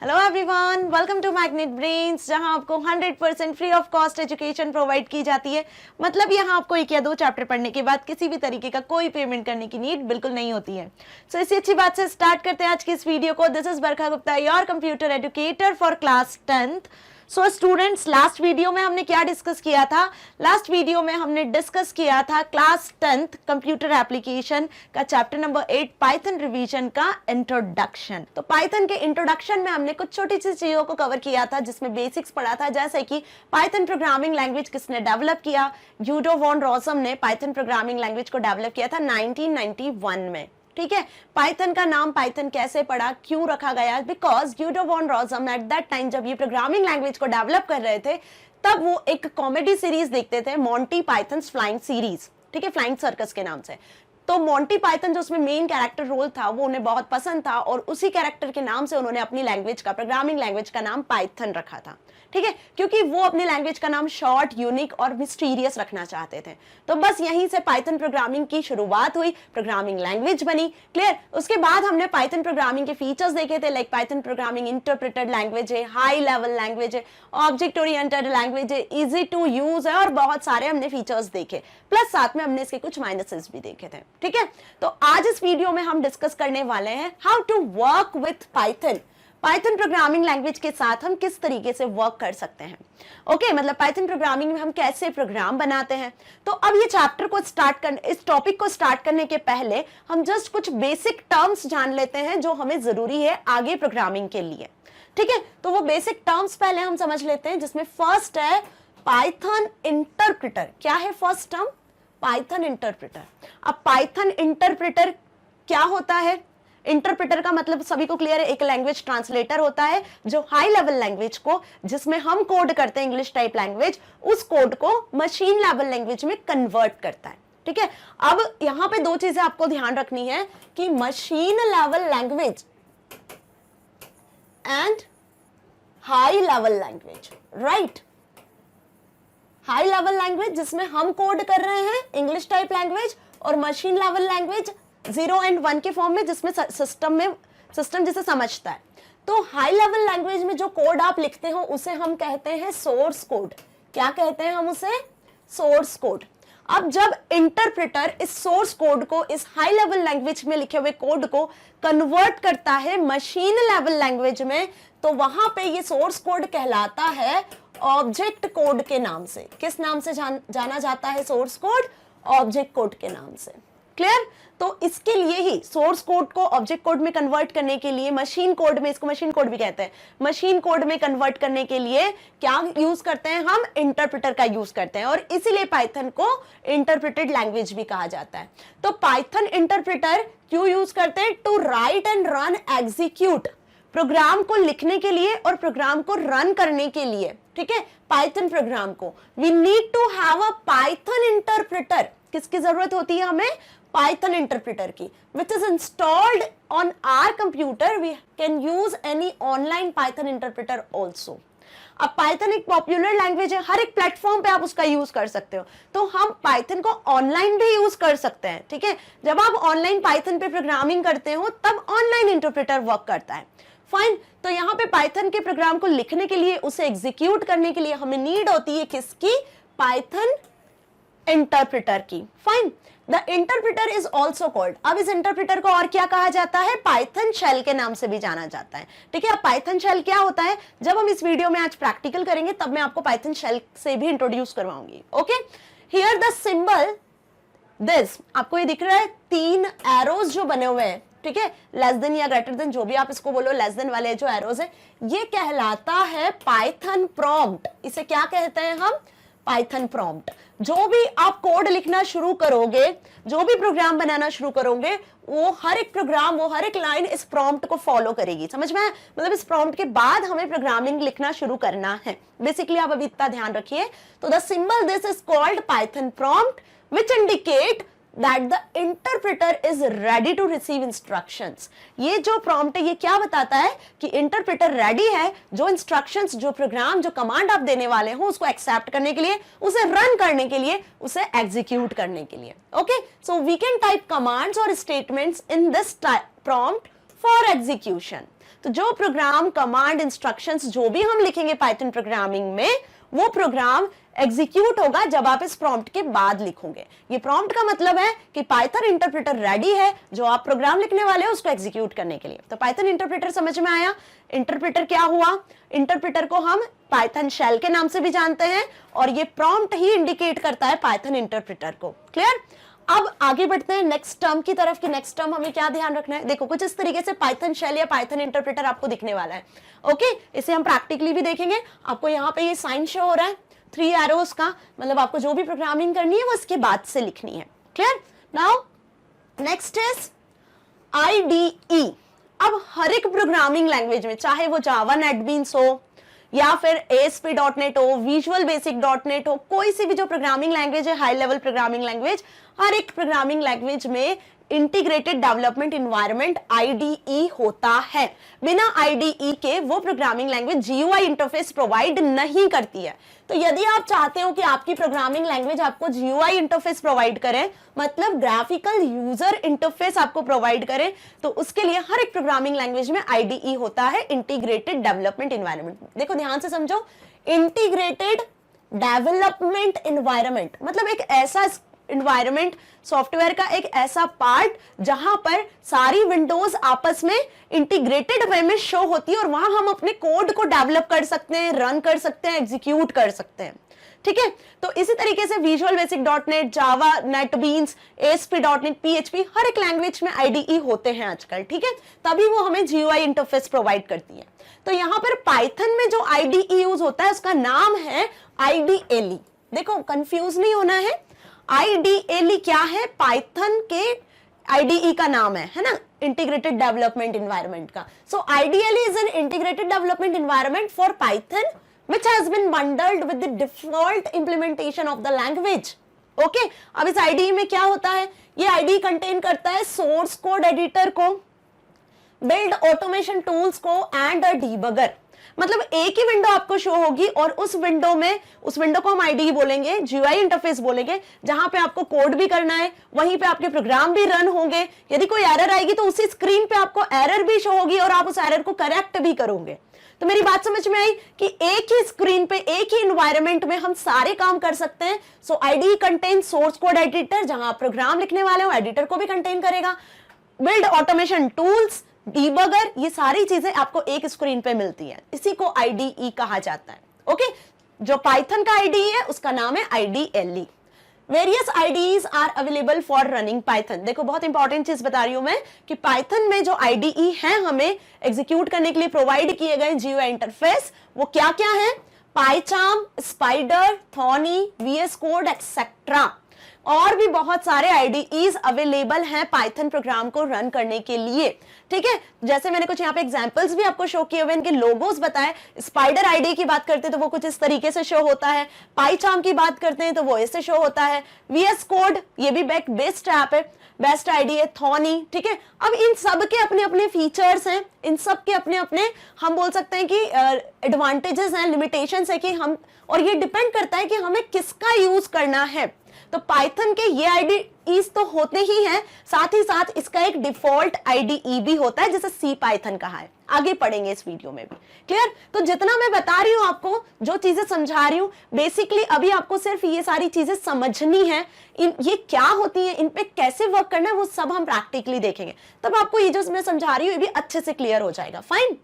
Hello everyone, welcome to Magnet Brains, जहां आपको 100% free of cost education provide की जाती है। मतलब यहाँ आपको एक या दो चैप्टर पढ़ने के बाद किसी भी तरीके का कोई पेमेंट करने की नीड बिल्कुल नहीं होती है। सो इसी अच्छी बात से स्टार्ट करते हैं आज की इस वीडियो को। This is Barkha Gupta, your computer educator for class 10th। So students, last video में हमने क्या डिस्कस किया था? लास्ट वीडियो में हमने डिस्कस किया था क्लास 10th कंप्यूटर एप्लीकेशन का चैप्टर नंबर 8 पाइथन रिवीजन का इंट्रोडक्शन। तो पाइथन के इंट्रोडक्शन में हमने कुछ छोटी सी चीजों को कवर किया था, जिसमें बेसिक्स पढ़ा था, जैसे कि पाइथन प्रोग्रामिंग लैंग्वेज किसने डेवलप किया। यूडो वॉन रॉसम ने पाइथन प्रोग्रामिंग लैंग्वेज को डेवलप किया था 1991 में। ठीक है, पाइथन का नाम पाइथन कैसे पड़ा, क्यों रखा गया? Because Guido van Rossum at that time जब ये प्रोग्रामिंग लैंग्वेज को डेवलप कर रहे थे, तब वो एक कॉमेडी सीरीज देखते थे, मॉन्टी पाइथन्स फ्लाइंग सीरीज, ठीक है, फ्लाइंग सर्कस के नाम से। तो मॉन्टी पाइथन जो उसमें मेन कैरेक्टर रोल था वो उन्हें बहुत पसंद था, और उसी कैरेक्टर के नाम से उन्होंने अपनी लैंग्वेज का, प्रोग्रामिंग लैंग्वेज का नाम पाइथन रखा था। ठीक है, क्योंकि वो अपनी लैंग्वेज का नाम शॉर्ट, यूनिक और मिस्टीरियस रखना चाहते थे। तो बस यहीं से पाइथन प्रोग्रामिंग की शुरुआत हुई, प्रोग्रामिंग लैंग्वेज बनी। क्लियर? उसके बाद हमने पाइथन प्रोग्रामिंग के फीचर्स देखे थे, like Python programming interpreted language है, हाई लेवल लैंग्वेज है, ऑब्जेक्ट ओरिएंटेड लैंग्वेज है, इजी टू यूज है, और बहुत सारे हमने फीचर्स देखे। प्लस साथ में हमने इसके कुछ माइनसेस भी देखे थे। ठीक है, तो आज इस वीडियो में हम डिस्कस करने वाले हैं how to work with Python. Python programming language के साथ हम किस तरीके से वर्क कर सकते हैं। ओके, मतलब पाइथन प्रोग्रामिंग में हम कैसे प्रोग्राम बनाते हैं। तो अब ये चैप्टर को इस टॉपिक को स्टार्ट करने के पहले हम जस्ट कुछ बेसिक टर्म्स जान लेते हैं जो हमें जरूरी है आगे प्रोग्रामिंग के लिए। ठीक है, तो वो बेसिक टर्म्स पहले हम समझ लेते हैं, जिसमें फर्स्ट है पाइथन इंटरप्रेटर। क्या है फर्स्ट टर्म? Python interpreter. अब पाइथन इंटरप्रेटर क्या होता है? इंटरप्रेटर का मतलब सभी को क्लियर है, एक लैंग्वेज ट्रांसलेटर होता है जो हाई लेवल लैंग्वेज को, जिसमें हम कोड करते हैं इंग्लिश टाइप लैंग्वेज, उस कोड को मशीन लेवल लैंग्वेज में कन्वर्ट करता है। ठीक है, अब यहां पे दो चीजें आपको ध्यान रखनी है कि machine level language and high level language. Right, high level language जिसमें हम कोड कर रहे हैं इंग्लिश टाइप लैंग्वेज, और मशीन लेवल लैंग्वेज 0 और 1 के फॉर्म में, जिसमें सिस्टम जिसे समझता है। तो हाई लेवल लैंग्वेज में जो कोड आप लिखते हो उसे हम कहते हैं सोर्स कोड। क्या कहते हैं हम उसे? Source code. अब जब इंटरप्रेटर इस सोर्स कोड को, इस हाई लेवल लैंग्वेज में लिखे हुए कोड को कन्वर्ट करता है मशीन लेवल लैंग्वेज में, तो वहां पे ये सोर्स कोड कहलाता है ऑब्जेक्ट कोड के नाम से। किस नाम से जाना जाता है सोर्स कोड? ऑब्जेक्ट कोड के नाम से। क्लियर? तो इसके लिए ही सोर्स कोड को ऑब्जेक्ट कोड में कन्वर्ट करने के लिए, मशीन कोड में, इसको मशीन कोड भी कहते हैं, मशीन कोड में कन्वर्ट करने के लिए क्या यूज करते हैं हम? इंटरप्रेटर का यूज करते हैं, और इसीलिए पाइथन को इंटरप्रेटेड लैंग्वेज भी कहा जाता है। तो पाइथन इंटरप्रेटर क्यों यूज करते हैं? To write and run execute, program को लिखने के लिए और प्रोग्राम को रन करने के लिए। ठीक है, पाइथन प्रोग्राम को we need to have a Python interpreter. किसकी जरूरत होती है हमें? पाइथन इंटरप्रेटर की, which is installed on our computer. We can use any online Python interpreter also. अब पाइथन एक पॉपुलर लैंग्वेज है, हर एक प्लेटफॉर्म पे आप उसका यूज कर सकते हो, तो हम पाइथन को ऑनलाइन भी यूज कर सकते हैं। ठीक है, जब आप ऑनलाइन पाइथन पे प्रोग्रामिंग करते हो तब ऑनलाइन इंटरप्रेटर वर्क करता है। फाइन, तो यहाँ पे पाइथन के प्रोग्राम को लिखने के लिए, उसे एग्जीक्यूट करने के लिए हमें नीड होती है किसकी? पाइथन इंटरप्रेटर की। Fine, the interpreter is also called, अब इस इंटरप्रेटर को और क्या कहा जाता है? पाइथन शेल के नाम से भी जाना जाता है। ठीक है, अब पाइथन शेल क्या होता है, जब हम इस वीडियो में आज प्रैक्टिकल करेंगे तब मैं आपको पाइथन शेल से भी इंट्रोड्यूस करवाऊंगी। Okay, here the symbol this, आपको ये दिख रहा है 3 एरोज जो बने हुए हैं। ठीक है, लेस देन या ग्रेटर देन, जो भी आप इसको बोलो, लेस देन वाले जो एरोज है, ये कहलाता है पाइथन प्रॉम्प्ट। इसे क्या कहते हैं हम? Python prompt. जो भी आप कोड लिखना शुरू करोगे, जो भी प्रोग्राम बनाना शुरू करोगे, वो हर एक प्रोग्राम, वो हर एक लाइन इस प्रॉम्प्ट को फॉलो करेगी। समझ में? मतलब इस प्रॉम्प्ट के बाद हमें प्रोग्रामिंग लिखना शुरू करना है। बेसिकली आप अभी इतना ध्यान रखिए। तो the symbol this is called Python prompt, which indicate that the interpreter is ready to receive instructions. ये जो prompt है ये क्या बताता है कि इंटरप्रेटर रेडी है जो इंस्ट्रक्शंस, जो प्रोग्राम, जो कमांड आप देने वाले हो उसको एक्सेप्ट करने के लिए, उसे रन करने के लिए, उसे एग्जीक्यूट करने के लिए। Okay, so we can type commands और statements in this prompt for execution. तो जो प्रोग्राम, कमांड, इंस्ट्रक्शंस जो भी हम लिखेंगे पाइथन प्रोग्रामिंग में, वो प्रोग्राम एग्जीक्यूट होगा जब आप इस प्रॉम्प्ट के बाद लिखोगे। ये प्रॉम्प्ट का मतलब है कि पाइथन इंटरप्रेटर रेडी है जो आप प्रोग्राम लिखने वाले हो उसको एग्जीक्यूट करने के लिए। तो पाइथन इंटरप्रेटर समझ में आया। इंटरप्रेटर क्या हुआ? इंटरप्रेटर को हम पाइथन शेल के नाम से भी जानते हैं और ये प्रॉम्प्ट ही इंडिकेट करता है पाइथन इंटरप्रेटर को। क्लियर? अब आगे बढ़ते हैं नेक्स्ट टर्म की तरफ कि नेक्स्ट टर्म हमें क्या ध्यान रखना है। देखो कुछ इस तरीके से पाइथन शेल या पाइथन इंटरप्रेटर आपको दिखने वाला है। ओके, इसे हम प्रैक्टिकली भी देखेंगे। आपको यहाँ पे ये साइन शो हो रहा है 3 एरोस का, मतलब आपको जो भी प्रोग्रामिंग करनी है वो इसके बाद से लिखनी है। Clear? Now next is IDE। अब हर एक प्रोग्रामिंग लैंग्वेज में, चाहे वो जावा नेटबीन्स हो या फिर ASP.NET हो, विजुअल बेसिक .NET हो, कोई सी भी जो प्रोग्रामिंग लैंग्वेज है, हाई लेवल प्रोग्रामिंग लैंग्वेज, हर एक प्रोग्रामिंग लैंग्वेज में इंटीग्रेटेड डेवलपमेंट इन्वायरमेंट IDE होता है। बिना IDE के वो programming language GUI interface provide नहीं करती है। तो यदि आप चाहते हो कि आपकी प्रोग्रामिंग लैंग्वेज आपको GUI इंटरफेस प्रोवाइड करे, मतलब ग्राफिकल यूजर इंटरफेस आपको प्रोवाइड करे, तो उसके लिए हर एक प्रोग्रामिंग लैंग्वेज में IDE होता है, इंटीग्रेटेड डेवलपमेंट इन्वायरमेंट। देखो ध्यान से समझो, इंटीग्रेटेड डेवलपमेंट इन्वायरमेंट मतलब एक ऐसा इन्वायरमेंट, सॉफ्टवेयर का एक ऐसा पार्ट जहां पर सारी विंडोज आपस में इंटीग्रेटेड वे में शो होती है और वहां हम अपने कोड को डेवलप कर सकते हैं, रन कर सकते हैं, एग्जीक्यूट कर सकते हैं। ठीक है, तो इसी तरीके से विजुअल बेसिक .NET, जावा, नेटबीन्स, ASP.NET, PHP, हर एक लैंग्वेज में IDE होते हैं आजकल। ठीक है, तभी वो हमें GUI इंटरफेस प्रोवाइड करती है। तो यहां पर पाइथन में जो IDE यूज होता है उसका नाम है IDLE। देखो कंफ्यूज नहीं होना है, IDLE क्या है? पाइथन के IDE का नाम है ना, इंटीग्रेटेड डेवलपमेंट इन्वायरमेंट का। सो IDLE is an integrated development environment for Python which has been bundled with the default implementation of the language. Okay, अब इस IDE में क्या होता है? ये IDE कंटेन करता है सोर्स कोड एडिटर को, बिल्ड ऑटोमेशन टूल्स को एंड अ डीबगर। मतलब एक ही विंडो आपको शो होगी और उस विंडो में, उस विंडो को हम IDE बोलेंगे, GUI इंटरफेस बोलेंगे, जहां पे आपको कोड भी करना है, वहीं पे आपके प्रोग्राम भी रन होंगे। यदि कोई एरर आएगी तो उसी स्क्रीन पे आपको एरर भी शो होगी और आप उस एरर को करेक्ट भी करोगे। तो मेरी बात समझ में आई कि एक ही स्क्रीन पे, एक ही इन्वायरमेंट में हम सारे काम कर सकते हैं। सो IDE contain source code editor, जहां आप प्रोग्राम लिखने वाले हो, एडिटर को भी कंटेन करेगा, बिल्ड ऑटोमेशन टूल्स, डीबगर, ये सारी चीजें आपको एक स्क्रीन पे मिलती है। इसी को IDE कहा जाता है। ओके, जो पाइथन का IDE है उसका नाम है IDLE। Various IDEs are available for running Python. देखो बहुत इंपॉर्टेंट चीज बता रही हूं मैं कि पाइथन में जो IDE है हमें एग्जीक्यूट करने के लिए प्रोवाइड किए गए GUI इंटरफेस, वो क्या क्या है? पाइचार्म, स्पाइडर, थॉनी, VS कोड एक्सेट्रा। और भी बहुत सारे IDEs अवेलेबल हैं पाइथन प्रोग्राम को रन करने के लिए। ठीक है, जैसे मैंने कुछ यहाँ पे एग्जांपल्स भी आपको शो किए हुए, इनके लोगोस बताए। स्पाइडर IDE की बात करते हैं तो वो कुछ इस तरीके से शो होता है, पाइचार्म की बात करते हैं तो वो ऐसे शो होता है, VS कोड ये भी बेस्ट ऐप है, बेस्ट IDE है, थॉनी। ठीक है, अब इन सब के अपने अपने फीचर्स हैं, इन सब के अपने अपने हम बोल सकते हैं कि एडवांटेजेस हैं, लिमिटेशंस है कि हम, और ये डिपेंड करता है कि हमें किसका यूज करना है। तो पाइथन के ये IDEs तो होते ही हैं, साथ ही साथ इसका एक डिफॉल्ट IDE भी होता है जिसे C पाइथन कहा है। आगे पढ़ेंगे इस वीडियो में भी। क्लियर? तो जितना मैं बता रही हूं आपको, जो चीजें समझा रही हूं, बेसिकली अभी आपको सिर्फ ये सारी चीजें समझनी है। ये क्या होती है, इन पे कैसे वर्क करना है, वो सब हम प्रैक्टिकली देखेंगे। तब आपको ये जो मैं समझा रही हूँ ये भी अच्छे से क्लियर हो जाएगा। Fine.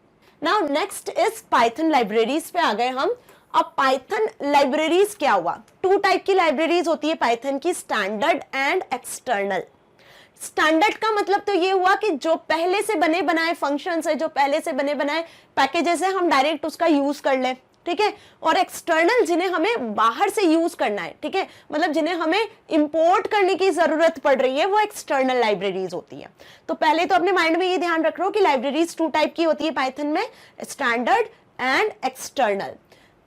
Now next is Python libraries पे आ गए हम। अब पाइथन लाइब्रेरीज क्या हुआ? 2 टाइप की लाइब्रेरीज होती है पाइथन की, स्टैंडर्ड एंड एक्सटर्नल। स्टैंडर्ड का मतलब तो ये हुआ कि जो पहले से बने बनाए फंक्शंस है, जो पहले से बने बनाए पैकेजेस है, हम डायरेक्ट उसका यूज कर लें। ठीक है, और एक्सटर्नल जिन्हें हमें बाहर से यूज करना है। ठीक है, मतलब जिन्हें हमें इंपोर्ट करने की जरूरत पड़ रही है, वो एक्सटर्नल लाइब्रेरीज होती है। तो पहले तो अपने माइंड में ये ध्यान रख लो कि लाइब्रेरीज 2 टाइप की होती है पाइथन में, standard and external.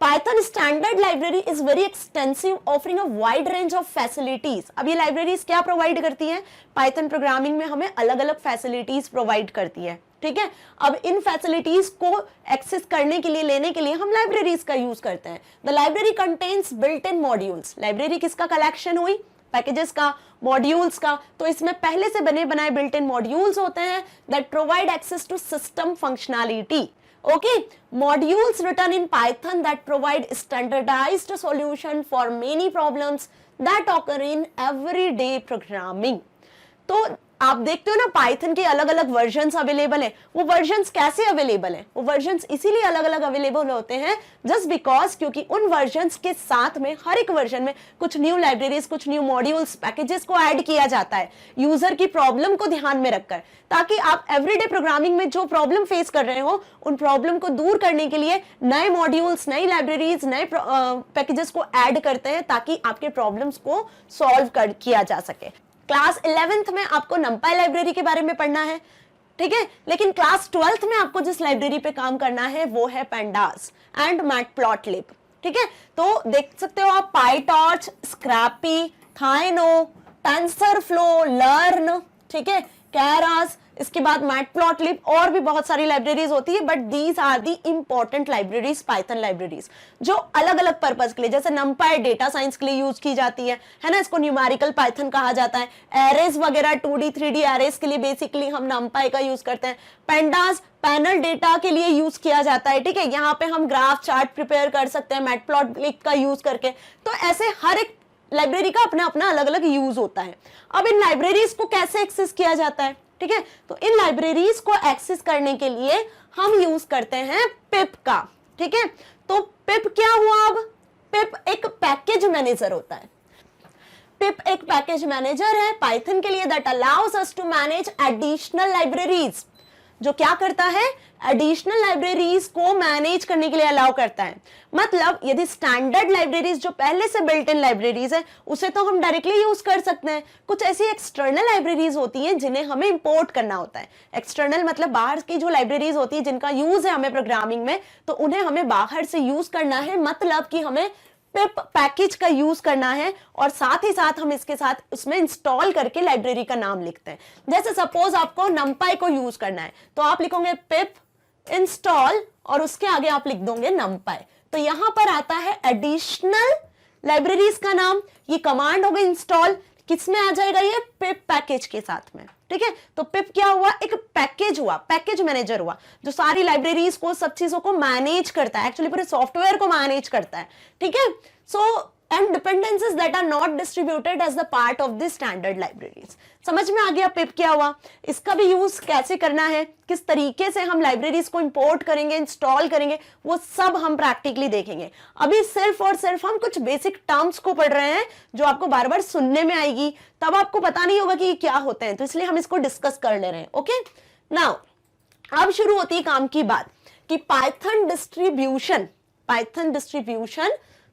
Python standard library is very extensive, offering a wide range of facilities. अब ये libraries क्या प्रोवाइड करती हैं? Python प्रोग्रामिंग में हमें अलग अलग फैसिलिटीज प्रोवाइड करती है। ठीक है, अब इन फैसिलिटीज को एक्सेस करने के लिए, लेने के लिए हम लाइब्रेरीज का यूज करते हैं। The library contains built in modules. Library किसका कलेक्शन हुई? पैकेजेस का, मॉड्यूल्स का, तो इसमें पहले से बने बनाए बिल्ट इन मॉड्यूल्स होते हैं that provide access to system functionality. Okay, modules written in Python that provide standardized solution for many problems that occur in everyday programming. तो आप देखते हो ना पाइथन के अलग अलग वर्जन्स अवेलेबल हैं. वो वर्जन्स कैसे अवेलेबल हैं? वो वर्जन्स इसीलिए अलग अलग अवेलेबल होते हैं जस्ट बिकॉज क्योंकि उन वर्जन्स के साथ में हर एक वर्जन में कुछ न्यू लाइब्रेरीज, कुछ न्यू मॉड्यूल्स, पैकेजेस को ऐड किया जाता है यूजर की प्रॉब्लम को ध्यान में रखकर, ताकि आप एवरीडे प्रोग्रामिंग में जो प्रॉब्लम फेस कर रहे हो उन प्रॉब्लम को दूर करने के लिए नए मॉड्यूल्स, नई लाइब्रेरीज, नए पैकेजेस को ऐड करते हैं ताकि आपके प्रॉब्लम्स को सॉल्व किया जा सके. क्लास 11th में आपको numpy लाइब्रेरी के बारे में पढ़ना है, ठीक है, लेकिन क्लास 12th में आपको जिस लाइब्रेरी पे काम करना है वो है pandas एंड मैटप्लॉटलिब. ठीक है, तो देख सकते हो आप पाईटॉर्च, स्क्रैपी, थाइनो, टेंसरफ्लो, लर्न, ठीक है, कैरास, इसके बाद मैटप्लॉटलिब, और भी बहुत सारी लाइब्रेरीज होती है, but these are the important libraries, Python libraries, जो अलग अलग पर्पज के लिए, जैसे numpy डेटा साइंस के लिए यूज की जाती है ना, इसको न्यूमेरिकल पाइथन कहा जाता है. एरेज वगैरह 2D 3D एरेज के लिए बेसिकली हम numpy का यूज करते हैं. पेंडास पैनल डेटा के लिए यूज किया जाता है, ठीक है, यहाँ पे हम ग्राफ चार्ट प्रिपेयर कर सकते हैं मैटप्लॉटलिब का यूज करके. तो ऐसे हर एक लाइब्रेरी का अपना अपना अलग अलग यूज होता है. अब इन लाइब्रेरीज को कैसे एक्सेस किया जाता है, ठीक है, तो इन लाइब्रेरीज को एक्सेस करने के लिए हम यूज करते हैं पिप का. ठीक है, तो पिप क्या हुआ? अब पिप एक पैकेज मैनेजर होता है. पिप एक पैकेज मैनेजर है पाइथन के लिए that allows us to manage additional libraries. जो क्या करता है? एडिशनल लाइब्रेरीज को मैनेज करने के लिए अलाउ करता है. मतलब यदि स्टैंडर्ड लाइब्रेरीज जो पहले से बिल्ट इन लाइब्रेरीज है उसे तो हम डायरेक्टली यूज कर सकते हैं. कुछ ऐसी एक्सटर्नल लाइब्रेरीज होती हैं जिन्हें हमें इंपोर्ट करना होता है. एक्सटर्नल मतलब बाहर की जो लाइब्रेरीज होती है जिनका यूज है हमें प्रोग्रामिंग में, तो उन्हें हमें बाहर से यूज करना है. मतलब कि हमें पिप पैकेज का यूज करना है और साथ ही साथ हम इसके साथ उसमें इंस्टॉल करके लाइब्रेरी का नाम लिखते हैं. जैसे सपोज आपको numpy को यूज करना है तो आप लिखोगे पिप इंस्टॉल और उसके आगे आप लिख दोगे numpy. तो यहां पर आता है एडिशनल लाइब्रेरीज का नाम. ये कमांड होगा इंस्टॉल, किसमें आ जाएगा? ये पिप पैकेज के साथ में. ठीक है, तो पिप क्या हुआ? एक पैकेज हुआ, पैकेज मैनेजर हुआ जो सारी लाइब्रेरीज को, सब चीजों को मैनेज करता है, एक्चुअली पूरे सॉफ्टवेयर को मैनेज करता है. ठीक है, सो and dependencies that are not distributed as the part of the standard libraries. समझ में आ गया पिप क्या हुआ? इसका भी यूज कैसे करना है, किस तरीके से हम लाइब्रेरीज को इंपोर्ट करेंगे, इंस्टॉल करेंगे, वो सब हम प्रैक्टिकली देखेंगे. अभी सिर्फ और सिर्फ हम कुछ बेसिक टर्म्स को पढ़ रहे हैं जो आपको बार बार सुनने में आएगी, तब आपको पता नहीं होगा कि ये क्या होते हैं, तो इसलिए हम इसको डिस्कस कर ले रहे हैं. ओके, नाउ अब शुरू होती है काम की बात कि पाइथन डिस्ट्रीब्यूशन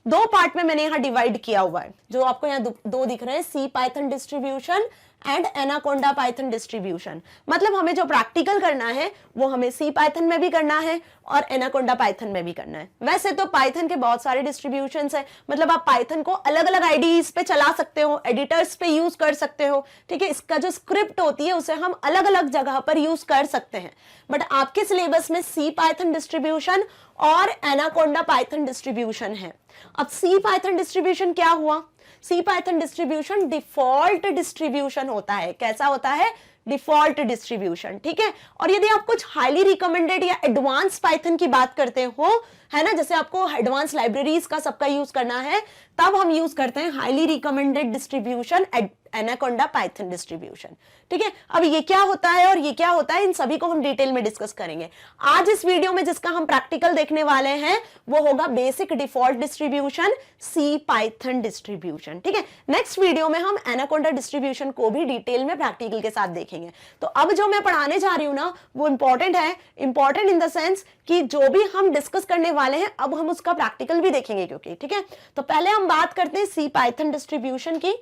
दो पार्ट में मैंने यहां डिवाइड किया हुआ है. जो आपको यहां दो दिख रहे हैं, C Python distribution and Anaconda Python distribution. मतलब हमें जो प्रैक्टिकल करना है वो हमें सी पाइथन में भी करना है और एनाकोंडा पाइथन में भी करना है. वैसे तो पाइथन के बहुत सारे डिस्ट्रीब्यूशंस हैं, मतलब आप पाइथन को अलग अलग आईडीज पे चला सकते हो, एडिटर्स पे यूज कर सकते हो. ठीक है, इसका जो स्क्रिप्ट होती है उसे हम अलग अलग जगह पर यूज कर सकते हैं. बट आपके सिलेबस में सी पाइथन डिस्ट्रीब्यूशन और एनाकोंडा पाइथन डिस्ट्रीब्यूशन है. अब सी पाइथन डिस्ट्रीब्यूशन क्या हुआ? सी पाइथन डिस्ट्रीब्यूशन डिफॉल्ट डिस्ट्रीब्यूशन होता है. कैसा होता है? Default distribution. ठीक है, और यदि आप कुछ हाईली रिकमेंडेड या एडवांस पाइथन की बात करते हो, है ना, जैसे आपको एडवांस लाइब्रेरीज का सबका यूज करना है, तब हम यूज करते हैं highly recommended distribution anaconda Python distribution. ठीक है, अब ये क्या होता है और ये क्या होता है, इन सभी को हम डिटेल में डिस्कस करेंगे. आज इस वीडियो में जिसका हम प्रैक्टिकल देखने वाले हैं वो होगा बेसिक डिफॉल्ट डिस्ट्रीब्यूशन, सी पाइथन डिस्ट्रीब्यूशन. ठीक है, नेक्स्ट वीडियो में हम एनाकोंडा डिस्ट्रीब्यूशन को भी डिटेल में प्रैक्टिकल के साथ देखेंगे. तो अब जो मैं पढ़ाने जा रही हूं ना वो इंपॉर्टेंट है, इंपॉर्टेंट इन द सेंस कि जो भी हम डिस्कस करने वाले हैं अब हम उसका प्रैक्टिकल भी देखेंगे क्योंकि. ठीक है, तो पहले हम बात करते हैं सी पाइथन डिस्ट्रीब्यूशन की.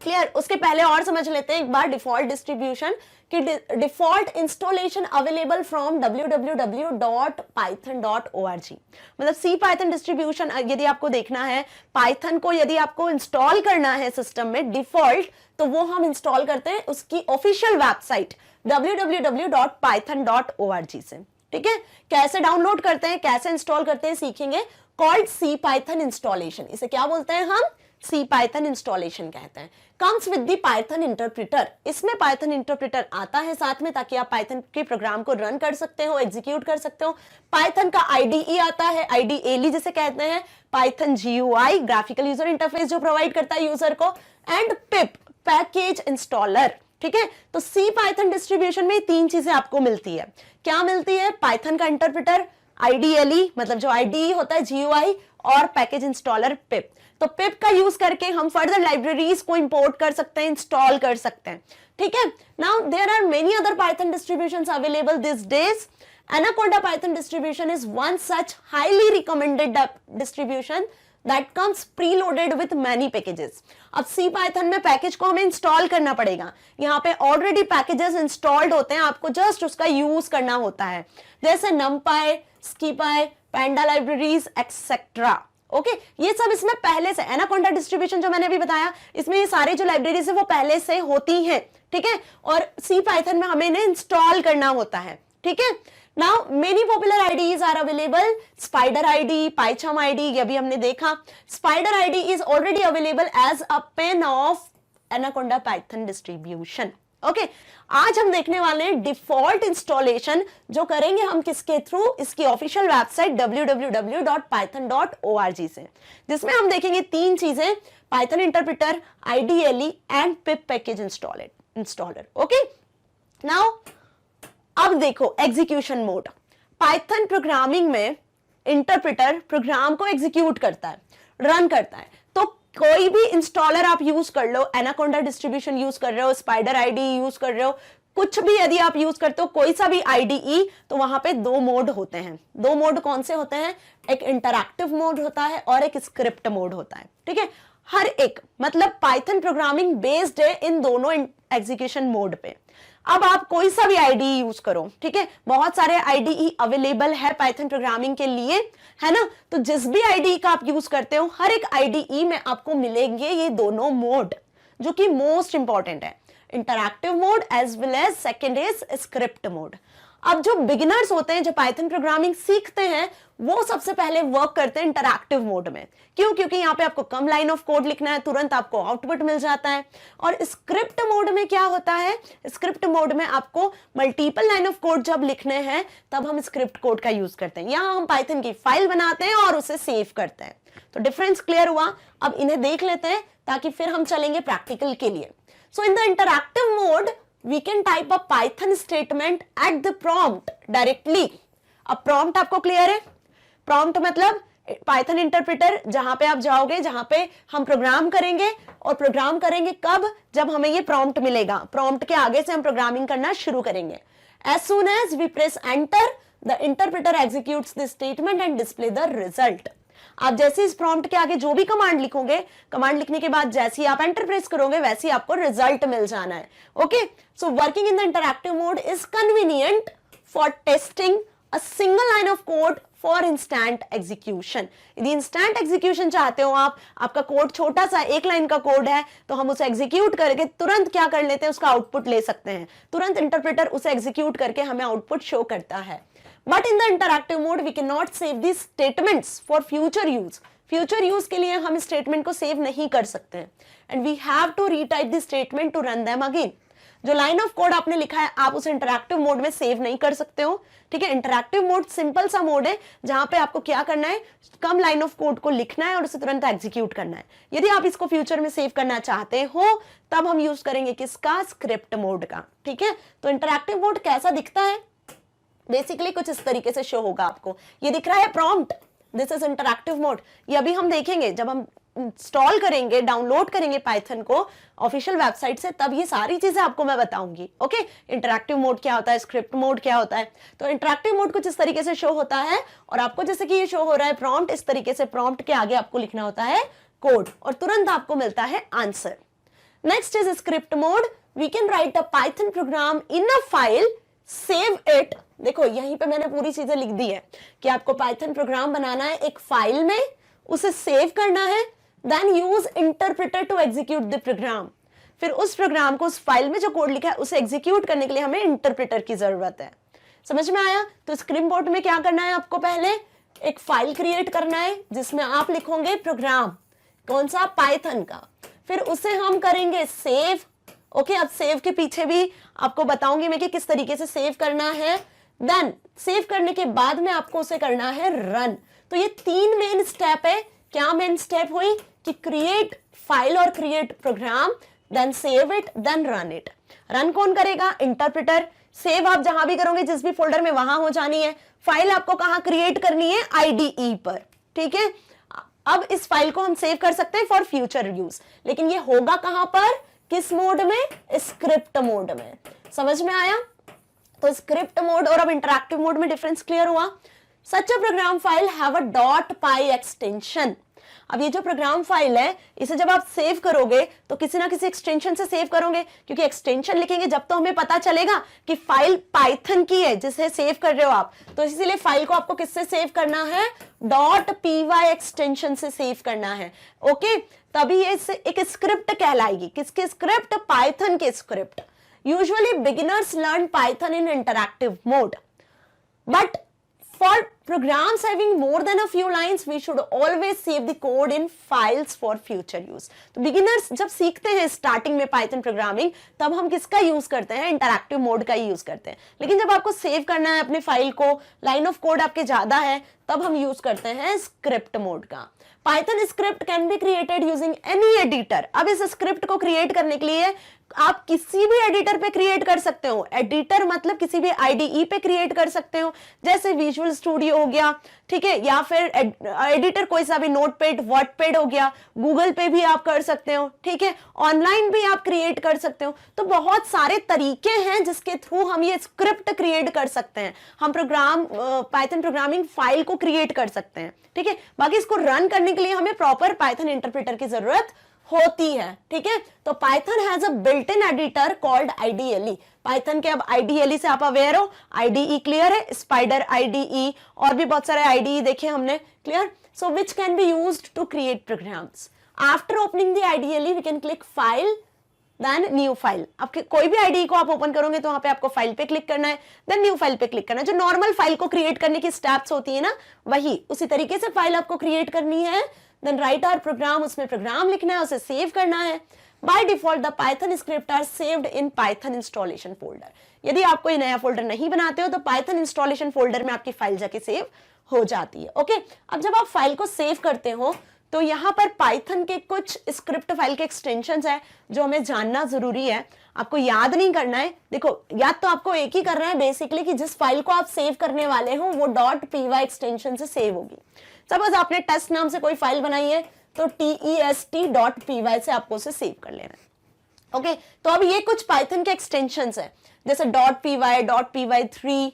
क्लियर? उसके पहले और समझ लेते हैं एक बार डिफॉल्ट डिस्ट्रीब्यूशन कि default installation available from www.python.org. मतलब सी पाइथन डिस्ट्रीब्यूशन यदि आपको देखना है, पाइथन को यदि आपको इंस्टॉल करना है सिस्टम में डिफॉल्ट, तो वो हम इंस्टॉल करते हैं उसकी ऑफिशियल वेबसाइट www.python.org से. ठीक है, कैसे डाउनलोड करते हैं, कैसे इंस्टॉल करते हैं सीखेंगे. कॉल्ड सी पाइथन इंस्टॉलेशन. इसे क्या बोलते हैं हम? सी पाइथन इंस्टॉलेशन कहते हैं। Comes with the Python interpreter, इसमें पाइथन इंटरप्रेटर आता है साथ में ताकि आप पाइथन के प्रोग्राम को रन कर सकते हो, एग्जीक्यूट कर सकते हो। पाइथन का आईडीई आता है, आईडीएली जिसे कहते हैं, Python GUI graphical user interface जो प्रोवाइड करता है यूजर को, एंड पिप पैकेज इंस्टॉलर। ठीक है, तो सी पाइथन डिस्ट्रीब्यूशन में तीन चीजें आपको मिलती है। क्या मिलती है? पाइथन का इंटरप्रेटर, आईडीएलई मतलब जो आईडीई होता है, जीयूआई, और पैकेज इंस्टॉलर पिप। तो पिप का यूज करके हम फर्दर लाइब्रेरीज को इंपोर्ट कर सकते हैं, इंस्टॉल कर सकते हैं। ठीक है, now there are many other Python distributions available these days. Anaconda Python distribution is one such highly recommended distribution that comes preloaded with many packages. अब C Python में पैकेज को हमें इंस्टॉल करना पड़ेगा। यहाँ पे ऑलरेडी पैकेजेस इंस्टॉल्ड होते हैं, आपको जस्ट उसका यूज करना होता है, जैसे numpy, scipy, panda libraries etcetera. Okay, ये सब इसमें पहले से, एनाकोंडा डिस्ट्रीब्यूशन जो मैंने अभी बताया, इसमें ये सारे जो लाइब्रेरीज है वो पहले से होती हैं। ठीक है, और C Python में हमें इन्हें इंस्टॉल करना होता है। ठीक है, Now many popular IDEs are available. Spider IDE, PyCharm IDE, ये भी हमने देखा। Spider IDE is already available as a pen of Anaconda Python distribution. Okay, आज हम देखने वाले हैं डिफॉल्ट इंस्टॉलेशन, जो करेंगे हम किसके थ्रू? इसकी ऑफिशियल वेबसाइट www.python.org से, जिसमें हम देखेंगे तीन चीजें, Python interpreter, IDLE and pip package installer. Okay, now अब देखो एग्जीक्यूशन मोड। पाइथन प्रोग्रामिंग में इंटरप्रेटर प्रोग्राम को एग्जीक्यूट करता है, रन करता है। तो कोई भी इंस्टॉलर आप यूज कर लो, एनाकोंडा डिस्ट्रीब्यूशन यूज कर रहे हो, स्पाइडर आईडीई यूज कर रहे हो, कुछ भी यदि आप यूज करते हो, कोई सा भी आईडीई, तो वहां पे दो मोड होते हैं। दो मोड कौन से होते हैं? एक इंटरैक्टिव मोड होता है और एक स्क्रिप्ट मोड होता है। ठीक है, हर एक मतलब पाइथन प्रोग्रामिंग बेस्ड है इन दोनों एग्जीक्यूशन मोड पे। अब आप कोई सा भी आईडीई यूज करो, ठीक है, बहुत सारे आईडीई अवेलेबल है पाइथन प्रोग्रामिंग के लिए, है ना। तो जिस भी आईडीई का आप यूज करते हो, हर एक आईडीई में आपको मिलेंगे ये दोनों मोड, जो कि मोस्ट इंपॉर्टेंट है, interactive mode as well as second is script mode. अब जो बिगिनर्स होते हैं, जो पाइथन प्रोग्रामिंग सीखते हैं, वो सबसे पहले वर्क करते हैं इंटरैक्टिव मोड में। क्यों? क्योंकि यहाँ पे आपको कम लाइन ऑफ कोड लिखना है, तुरंत आपको आउटपुट मिल जाता है। और स्क्रिप्ट मोड में क्या होता है? स्क्रिप्ट मोड में आपको मल्टीपल लाइन ऑफ कोड जब लिखने हैं, तब हम स्क्रिप्ट कोड का यूज करते हैं। यहाँ हम पाइथन की फाइल बनाते हैं और उसे सेव करते हैं। तो डिफरेंस क्लियर हुआ? अब इन्हें देख लेते हैं ताकि फिर हम चलेंगे प्रैक्टिकल के लिए। So in the interactive mode we can type a Python statement at the prompt directly. अब prompt आपको क्लियर है? prompt मतलब Python इंटरप्रेटर, जहां पे आप जाओगे, जहां पे हम प्रोग्राम करेंगे, और प्रोग्राम करेंगे कब? जब हमें ये prompt मिलेगा। prompt के आगे से हम प्रोग्रामिंग करना शुरू करेंगे। As soon as we press enter, the interpreter executes the statement and display the result. आप जैसे इस प्रॉम्प्ट के आगे जो भी कमांड लिखोगे, कमांड लिखने के बाद जैसे ही आप एंटर प्रेस करोगे, वैसे ही आपको रिजल्ट मिल जाना है। Okay, so working in the interactive mode is convenient for testing a single line of code for instant execution. यदि इंस्टेंट एग्जीक्यूशन चाहते हो आप, आपका कोड छोटा सा एक लाइन का कोड है, तो हम उसे एग्जीक्यूट करके तुरंत क्या कर लेते हैं? उसका आउटपुट ले सकते हैं। तुरंत इंटरप्रेटर उसे एग्जीक्यूट करके हमें आउटपुट शो करता है। But in the interactive mode, we cannot save these statements for future use. Future use के लिए हम स्टेटमेंट को सेव नहीं कर सकते, and we have to retype the statement to run them again. जो लाइन ऑफ कोड आपने लिखा है, आप उसे इंटरैक्टिव मोड में सेव नहीं कर सकते हो। ठीक है, इंटरैक्टिव मोड सिंपल सा मोड है, जहां पे आपको क्या करना है? कम लाइन ऑफ कोड को लिखना है और उसे तुरंत एग्जीक्यूट करना है। यदि आप इसको फ्यूचर में सेव करना चाहते हो, तब हम यूज करेंगे किसका? स्क्रिप्ट मोड का। ठीक है, तो इंटरैक्टिव मोड कैसा दिखता है? बेसिकली कुछ इस तरीके से शो होगा आपको। ये दिख रहा है prompt, this is interactive mode. ये अभी हम देखेंगे जब हम इंस्टॉल करेंगे, डाउनलोड करेंगे पाइथन को ऑफिशियल वेबसाइट से, तब ये सारी चीजें आपको मैं बताऊंगी। ओके, इंटरैक्टिव मोड क्या होता है, स्क्रिप्ट मोड क्या होता है। तो इंटरैक्टिव मोड कुछ इस तरीके से शो होता है, और आपको जैसे कि ये शो हो रहा है प्रॉम्प्ट, इस तरीके से प्रॉम्प्ट के आगे आपको लिखना होता है कोड, और तुरंत आपको मिलता है answer. Next is script mode. We can write a Python program in a file, save it. देखो यहीं पे मैंने पूरी चीजें लिख दी है कि आपको पाइथन प्रोग्राम बनाना है एक फाइल में, उसे सेव करना है, then use interpreter to execute the program. फिर उस प्रोग्राम को, उस फाइल में जो कोड लिखा है, उसे एग्जीक्यूट करने के लिए हमें इंटरप्रेटर की जरूरत है। समझ में आया? तो स्क्रिप्ट मोड में क्या करना है? आपको पहले एक फाइल क्रिएट करना है, जिसमें आप लिखोगे प्रोग्राम, कौन सा, पाइथन का। फिर उसे हम करेंगे सेव। ओके, अब सेव के पीछे भी आपको बताऊंगी मैं कि किस तरीके से सेव करना है। देन सेव करने के बाद में आपको उसे करना है रन। तो ये 3 मेन स्टेप है। क्या मेन स्टेप हुई कि क्रिएट फाइल और create program, then save it, then run it. Run कौन करेगा, इंटरप्रेटर। सेव आप जहां भी करोगे जिस भी फोल्डर में वहां हो जानी है। फाइल आपको कहां क्रिएट करनी है, आईडीई पर, ठीक है। अब इस फाइल को हम सेव कर सकते हैं फॉर फ्यूचर यूज, लेकिन ये होगा कहां पर, किस मोड में, स्क्रिप्ट मोड में। समझ में आया? तो स्क्रिप्ट मोड और अब इंटरैक्टिव मोड में डिफरेंस क्लियर हुआ। Such a program file have a dot py extension. अब ये जो प्रोग्राम फाइल है, इसे जब आप सेव करोगे तो किसी ना किसी एक्सटेंशन से सेव करोगे, क्योंकि एक्सटेंशन लिखेंगे जब तो हमें पता चलेगा कि फाइल पाइथन की है जिसे सेव कर रहे हो आप। तो इसीलिए फाइल को आपको किससे सेव करना है, डॉट पीवाई एक्सटेंशन से सेव करना है। ओके, तभी ये एक स्क्रिप्ट कहलाएगी। किसकी स्क्रिप्ट, पाइथन की script. Usually beginners learn Python in interactive mode, but for programs having more than a few lines, we should always save the code in files for future use. तो beginners जब सीखते हैं starting में Python programming, तब हम किसका use करते हैं, इंटरैक्टिव मोड का ही यूज करते हैं। लेकिन जब आपको सेव करना है अपने फाइल को, लाइन ऑफ कोड आपके ज्यादा है, तब हम यूज करते हैं स्क्रिप्ट मोड का। Python script can be created using any editor. अब इस स्क्रिप्ट को क्रिएट करने के लिए आप किसी भी एडिटर पे क्रिएट कर सकते हो। एडिटर मतलब किसी भी आईडीई पे क्रिएट कर सकते हो, जैसे विजुअल स्टूडियो हो गया, ठीक है, या फिर एडिटर कोई सा भी, नोटपैड, वर्डपैड हो गया, गूगल पे भी आप कर सकते हो, ठीक है, ऑनलाइन भी आप क्रिएट कर सकते हो। तो बहुत सारे तरीके हैं जिसके थ्रू हम ये स्क्रिप्ट क्रिएट कर सकते हैं। हम पाइथन प्रोग्रामिंग फाइल को क्रिएट कर सकते हैं, ठीक है। बाकी इसको रन करने के लिए हमें प्रॉपर पाइथन इंटरप्रेटर की जरूरत होती है, ठीक है। तो Python has a built in editor called IDLE. Python के अब आईडीएलई से आप अवेयर हो, आईडीई क्लियर है, स्पाइडर आईडीई और भी बहुत सारे आईडीई देखे हमने, clear. So which can be used to create programs. After opening the IDLE we can click file, then new file. आपके कोई भी आईडी को आप ओपन करोगे तो वहां पे आपको फाइल पे क्लिक करना है, देन न्यू फाइल पे क्लिक करना है। जो नॉर्मल फाइल को क्रिएट करने की स्टेप्स होती है ना, वही उसी तरीके से फाइल आपको क्रिएट करनी है। देन राइट आवर प्रोग्राम, उसमें प्रोग्राम लिखना है, उसे सेव करना है। By default the Python script are saved in Python installation folder. यदि आप कोई नया फोल्डर नहीं बनाते हो तो पाइथन इंस्टॉलेशन फोल्डर में आपकी फाइल जाके सेव हो जाती है। ओके, अब जब आप फाइल को सेव करते हो तो यहाँ पर पाइथन के कुछ स्क्रिप्ट फाइल के एक्सटेंशंस है जो हमें जानना जरूरी है। आपको याद नहीं करना है, देखो याद तो आपको एक ही करना है बेसिकली, कि जिस फाइल को आप सेव करने वाले हो वो .py एक्सटेंशन से सेव होगी। सपोज आपने टेस्ट नाम से कोई फाइल बनाई है तो test.py से आपको उसे सेव कर लेना है। ओके, तो अब ये कुछ पाइथन के एक्सटेंशंस है, जैसे .py, .py3,